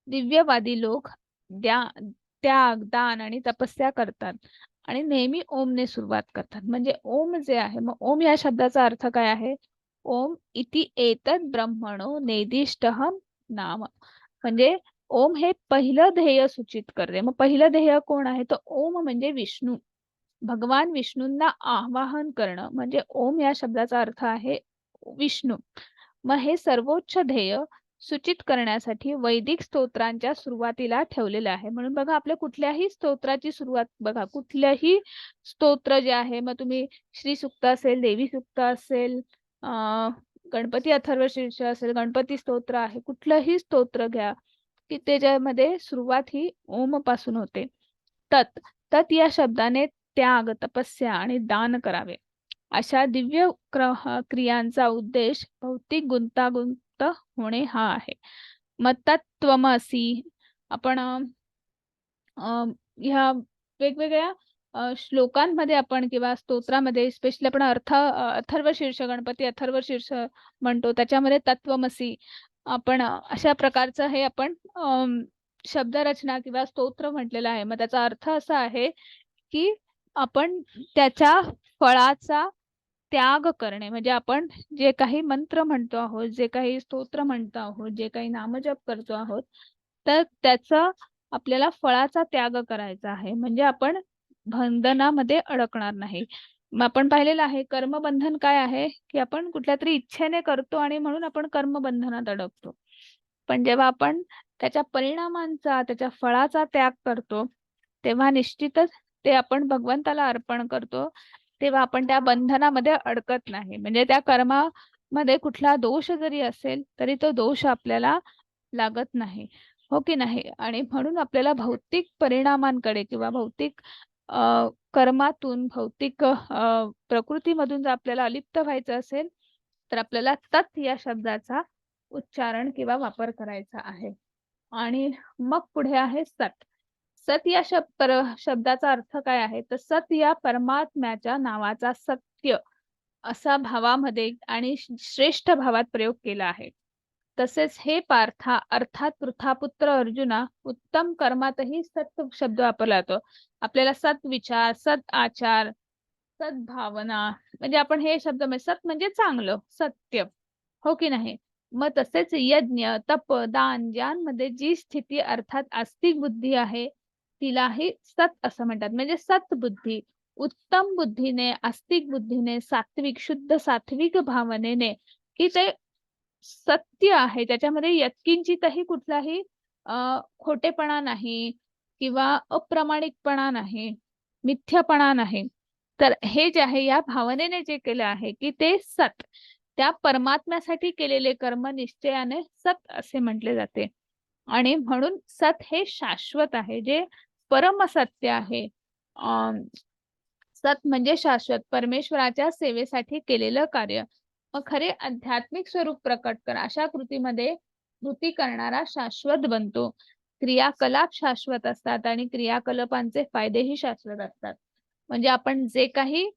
दिव्यवादी लोक त्याग, दान आणि तपस्या करतात आणि नेहमी ओमने सुरुवात करतात. म्हणजे ओम जे आहे, मग ओम या शब्दाचा अर्थ काय आहे? ओम इति एतत् ब्रह्मणो नेदिष्टहं नाम. म्हणजे ओम हे पहिलं ध्येय सूचित करते. मग पहिलं ध्येय कोण आहे? तर ओम म्हणजे विष्णू, भगवान विष्णूंना आवाहन करणं. म्हणजे ओम या शब्दाचा अर्थ आहे विष्णू. मग हे सर्वोच्च ध्येय सूचित करण्यासाठी वैदिक स्तोत्रांच्या सुरुवातीला ठेवलेलं आहे. म्हणून बघा, आपल्या कुठल्याही स्तोत्राची सुरुवात बघा, कुठल्याही स्तोत्र जे आहे, मग तुम्ही श्री सूक्त असेल, देवी सूक्त असेल, गणपती अथर्वशीर्ष असेल, गणपती स्तोत्र आहे, कुठलंही स्तोत्र घ्या की त्याच्यामध्ये सुरुवात ही ओम पासून होते. तत् तत् या शब्दाने त्याग, तपस्या आणि दान करावे अशा दिव्य क्रियांचा उद्देश भौतिक गुंतागुंत होणे हा आहे. मग तत्त्वमसि आपण ह्या वेगवेगळ्या श्लोकांमध्ये आपण किंवा स्तोत्रामध्ये स्पेशली आपण अथर्वशीर्ष, गणपती अथर्वशीर्ष म्हणतो, त्याच्यामध्ये तत्त्वमसि आपण अशा प्रकारचं हे आपण शब्दरचना किंवा स्तोत्र म्हटलेलं आहे. मग त्याचा अर्थ असा आहे की आपण त्याच्या फळाचा त्याग करणे, म्हणजे आपण जे काही मंत्र म्हणतो आहोत, जे काही स्तोत्र म्हणतो आहोत, जे काही नामजप करतो आहोत, तर त्याचा आपल्याला फळाचा त्याग करायचा आहे. म्हणजे आपण बंधनामध्ये अडकणार नाही. मग आपण पाहिलेलं आहे कर्मबंधन काय आहे की आपण कुठल्या तरी इच्छेने करतो आणि म्हणून आपण कर्मबंधनात अडकतो. पण जेव्हा आपण त्याच्या परिणामांचा, त्याच्या फळाचा त्याग करतो, तेव्हा निश्चितच ते आपण भगवंताला अर्पण करतो, तेव्हा आपण त्या बंधनामध्ये अडकत नाही. म्हणजे त्या कर्मामध्ये कुठला दोष जरी असेल तरी तो दोष आपल्याला लागत नाही, हो की नाही. आणि म्हणून आपल्याला भौतिक परिणामांकडे किंवा भौतिक कर्मातून, भौतिक प्रकृतीमधून जर आपल्याला अलिप्त व्हायचं असेल तर आपल्याला तत् या शब्दाचा उच्चारण किंवा वापर करायचा आहे. आणि मग पुढे आहे सत. सत या शब्दाचा अर्थ काय आहे, तर सत या परमात्म्याच्या नावाचा सत्य असा भावामध्ये आणि श्रेष्ठ भावात प्रयोग केला आहे. तसेच हे पार्था अर्थात पृथापुत्र अर्जुना, उत्तम कर्मातही सत शब्द वापरला जातो. आपल्याला सत विचार, सत आचार, सद्भावना, म्हणजे आपण हे शब्द सत म्हणजे चांगलं, सत्य, हो की नाही. मग तसेच यज्ञ, तप, दान यांमध्ये जी स्थिती अर्थात आस्तिक बुद्धी आहे तिलाही सत असं म्हणतात. म्हणजे सतबुद्धी, उत्तम बुद्धीने, आस्तिक बुद्धीने, सात्विक, शुद्ध सात्विक भावनेने की ते सत्य आहे, त्याच्यामध्ये यत्किंचितही कुठलाही खोटेपणा नाही किंवा अप्रामाणिकपणा नाही, मिथ्यापणा नाही. तर हे जे आहे या भावनेने जे केलं आहे की ते सत, त्या परमात्म्यासाठी केलेले कर्म निश्चयाने सत असे म्हटले जाते. आणि म्हणून सत हे शाश्वत आहे, जे परमसत्य आहे. सत म्हणजे शाश्वत, परमेश्वराच्या सेवेसाठी केलेलं कार्य. मग खरे आध्यात्मिक स्वरूप प्रकट कर अशा कृतीमध्ये कृती करणारा शाश्वत बनतो. क्रियाकलाप शाश्वत असतात आणि क्रियाकलापांचे फायदेही शाश्वत असतात. म्हणजे आपण जे काही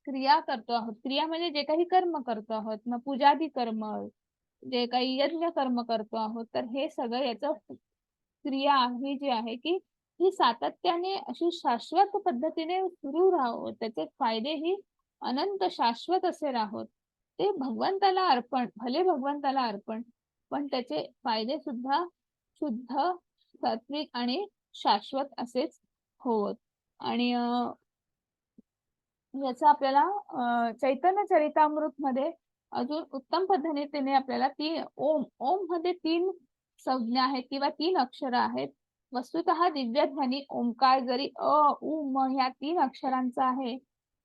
क्रिया करतो आहोत, क्रिया म्हणजे जे काही कर्म करतो आहोत, मग पूजादी कर्म, जे काही यज्ञ कर्म करतो आहोत, तर हे सगळं याचं क्रिया ही जी आहे की ही सातत्याने अशी शाश्वत पद्धतीने सुरू राहावं, त्याचे फायदे ही अनंत शाश्वत असे राहोत. ते भगवंताला अर्पण, भले भगवंताला अर्पण, पण त्याचे फायदे सुद्धा शुद्ध, सात्विक आणि शाश्वत असेच होत. आणि याचा आपल्याला चैतन्य चरितामृत मध्ये अजून उत्तम पद्धतीने आपल्याला ओम मध्ये 3 संज्ञा आहेत किंवा 3 अक्षर आहेत. वस्तुतः दिव्य ध्वनी ओंकार जरी उ म ह्या 3 अक्षरांचा आहे,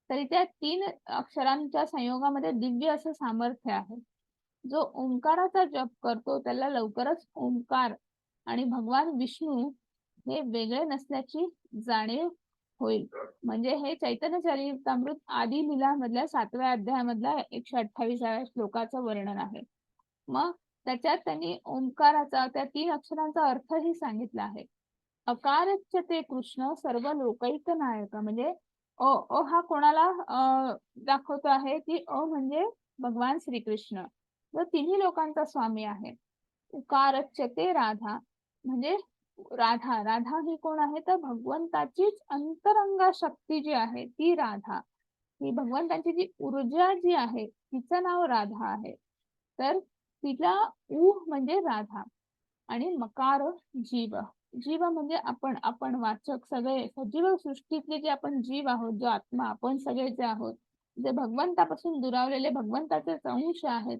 तरी त्या 3 अक्षरांच्या संयोगामध्ये दिव्य असं सामर्थ्य आहे. जो ओंकाराचा जप करतो त्याला लवकरच ओंकार आणि भगवान विष्णू हे वेगळे नसल्याची जाणीव होईल. म्हणजे हे चैतन्य चरितामृत आदी लीला मधल्या 7व्या अध्यायामधल्या 128व्या श्लोकाचं वर्णन आहे. मग त्याच्यात त्यांनी ओंकाराचा, त्या 3 अक्षरांचा अर्थही सांगितला आहे. अकारच्य ते कृष्ण सर्व लोकैक नायक, म्हणजे अ हा कोणाला दाखवतो आहे की म्हणजे भगवान श्रीकृष्ण जो तिन्ही लोकांचा स्वामी आहे. उकारच्य ते राधा, म्हणजे राधा ही कोण आहे, तर भगवंताचीच अंतरंगा शक्ती जी आहे ती राधा, ही भगवंताची जी ऊर्जा जी आहे तिचं नाव राधा आहे. तर तिला उ म्हणजे राधा. आणि मकार जीव, जीव म्हणजे आपण वाचक सगळे सजीव सृष्टीतले जे आपण जीव आहोत, जो आत्मा आपण सगळे जे आहोत, जे भगवंतापासून दुरावलेले भगवंताचे अंश आहेत,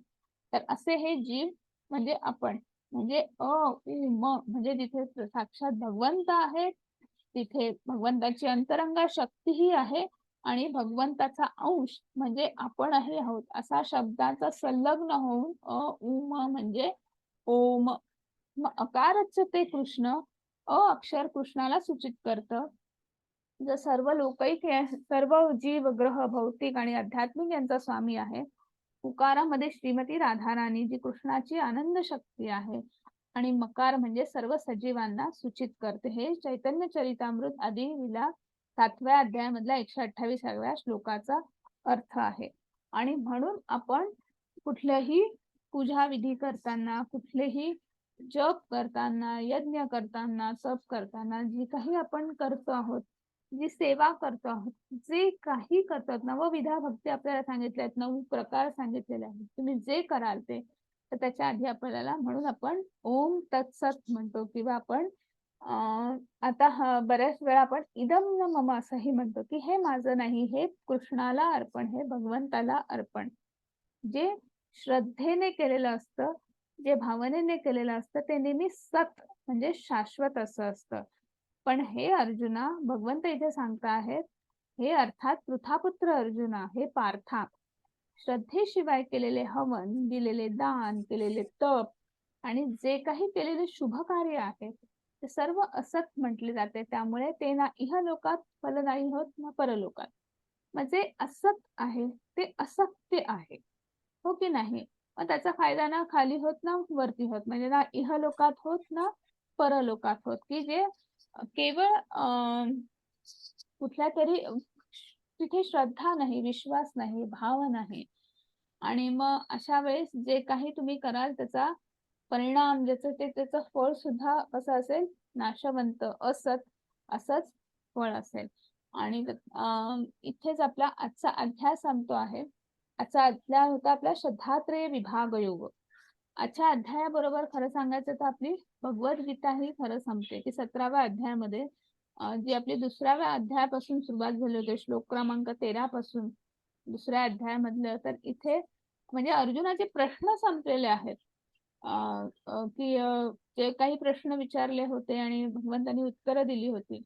तर असे हे जीव म्हणजे आपण. म्हणजे अ उ म म्हणजे जिथे साक्षात भगवंत आहे, तिथे भगवंताची अंतरंग शक्तीही आहे आणि भगवंताचा अंश म्हणजे आपणही आहोत असा शब्दाचा संलग्न होऊन उ म म्हणजे ओम. मग अकारच ते कृष्ण अक्षर कृष्णाला सूचित करतं. जर सर्व लोकैक सर्व जीव ग्रह भौतिक आणि आध्यात्मिक यांचा स्वामी आहे. उकारामध्ये श्रीमती राधाराणी जी कृष्णाची आनंद शक्ती आहे आणि मकार म्हणजे सर्व सजीवांना सूचित करते. हे चैतन्य चरितामृत आदी विला 7व्या अध्यायामधल्या 128व्या श्लोकाचा अर्थ आहे. आणि म्हणून आपण कुठल्याही पूजा विधी करताना, कुठलेही जप करताना, यज्ञ करताना, तप करताना जी काही आपण करतो आहोत, जी सेवा करतो आहोत, जे काही करतात, नवविधा भक्ती आपल्याला सांगितल्या आहेत, 9 प्रकार सांगितलेले आहेत. तुम्ही जे कराल ते, तर त्याच्या आधी आपल्याला म्हणून आपण ओम तत्सत म्हणतो किंवा आपण आता बऱ्याच वेळा आपण इदं न मम असंही म्हणतो, की हे माझं नाही, हे कृष्णाला अर्पण, हे भगवंताला अर्पण. जे श्रद्धेने केलेलं असतं, जे भावनेने केलेलं असतं, ते नेहमी सत म्हणजे शाश्वत असं असतं. पण हे अर्जुना, भगवंत इथे सांगता आहेत, हे अर्थात पृथापुत्र अर्जुना, हे पार्था, श्रद्धेशिवाय केलेले हवन, दिलेले दान, केलेले तप आणि जे काही केलेले शुभ कार्य आहे ते सर्व असत म्हटले जाते. त्यामुळे ते ना इहलोकात फलदायी होत ना परलोकात. म्हणजे असत आहे ते असत्य आहे, हो की नाही? मग त्याचा फायदा ना खाली होत ना वरती होत, म्हणजे ना इहलोकात होत ना परलोकात होत, की जे केवळ कुठल्या तरी तिथे श्रद्धा नाही, विश्वास नाही, भाव नाही. आणि मग अशा वेळेस जे काही तुम्ही कराल त्याचा परिणाम ज्याचं ते त्याचं फळ सुद्धा कसं असेल, नाशवंत, असत असंच फळ असेल. आणि इथेच आपला आजचा अध्याय संपतो आहे. आजचा अध्याय होता आपला श्रद्धात्रय विभाग योग. आजच्या अध्यायाबरोबर खरं सांगायचं तर आपली भगवद्गीता ही खरं संपते, की 17व्या अध्यायामध्ये जी आपली 2व्या अध्यायापासून सुरुवात झाली होती, श्लोक क्रमांक 13 पासून 2ऱ्या अध्यायामधलं, तर इथे म्हणजे अर्जुनाचे प्रश्न संपलेले आहेत. की जे काही प्रश्न विचारले होते आणि भगवंतांनी उत्तरं दिली होती.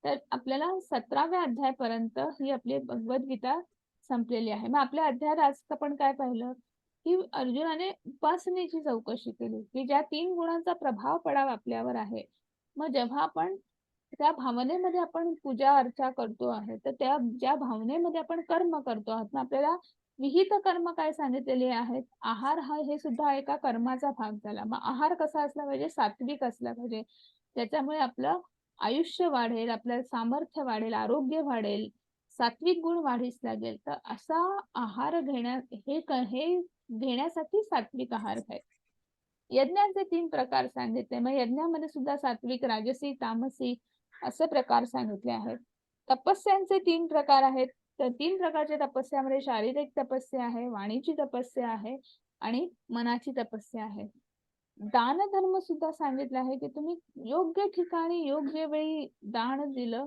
तर आपल्याला 17व्या अध्यायापर्यंत ही आपली भगवद्गीता संपलेली आहे. मग आपल्या अध्यायात आज आपण काय पाहिलं, की अर्जुनाने उपासनेची चौकशी केली, की ज्या 3 गुणांचा प्रभाव पडावा आपल्यावर आहे. मग जेव्हा आपण त्या भावनेमध्ये आपण पूजा अर्चा करतो आहे, तर त्या ज्या भावनेमध्ये आपण कर्म करतो आहोत ना, आपल्याला विहित कर्म काय सांगितलेले आहेत. आहार हा हे सुद्धा एका कर्माचा भाग झाला. मग आहार कसा असला पाहिजे, सात्विक असला पाहिजे. त्याच्यामुळे आपलं आयुष्य वाढेल, आपलं सामर्थ्य वाढेल, आरोग्य वाढेल, सात्विक गुण वाढीस लागेल. तर असा आहार हे घेण्यासाठी सात्विक आहार घ्यायचा. यज्ञांचे 3 प्रकार सांगितले. मग यज्ञामध्ये सुद्धा सात्विक, राजसी, तामसी असे प्रकार सांगितले आहेत. तपस्यांचे 3 प्रकार आहेत. तर 3 प्रकारच्या तपस्यामध्ये शारीरिक तपस्या आहे, वाणीची तपस्या आहे आणि मनाची तपस्या आहे. दानधर्म सुद्धा सांगितलं आहे, की तुम्ही योग्य ठिकाणी योग्य वेळी दान दिलं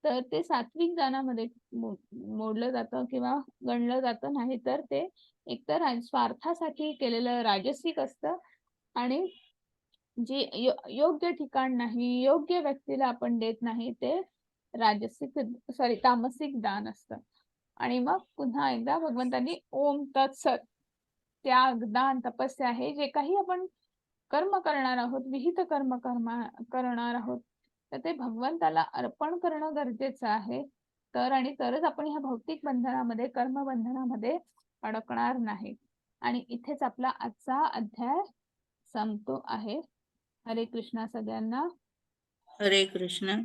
तर ते सात्विक दानामध्ये मोडलं जातं किंवा गणलं जातं. नाही तर ते एकतर स्वार्थासाठी केलेलं राजसिक असतं आणि जी योग्य ठिकाण नाही, योग्य व्यक्तीला आपण देत नाही, ते तामसिक दान असतं. आणि मग पुन्हा एकदा भगवंतांनी ओम तत्सत, त्याग, दान, तपस्या हे जे काही आपण कर्म करणार आहोत, विहित कर्म करणार आहोत, तर ते भगवंताला अर्पण करणं गरजेचं आहे. आणि तरच आपण ह्या भौतिक बंधनामध्ये, कर्म बंधनामध्ये अडकणार नाही. आणि इथेच आपला आजचा अध्याय संपतो आहे. हरे कृष्णा सगळ्यांना. हरे कृष्ण.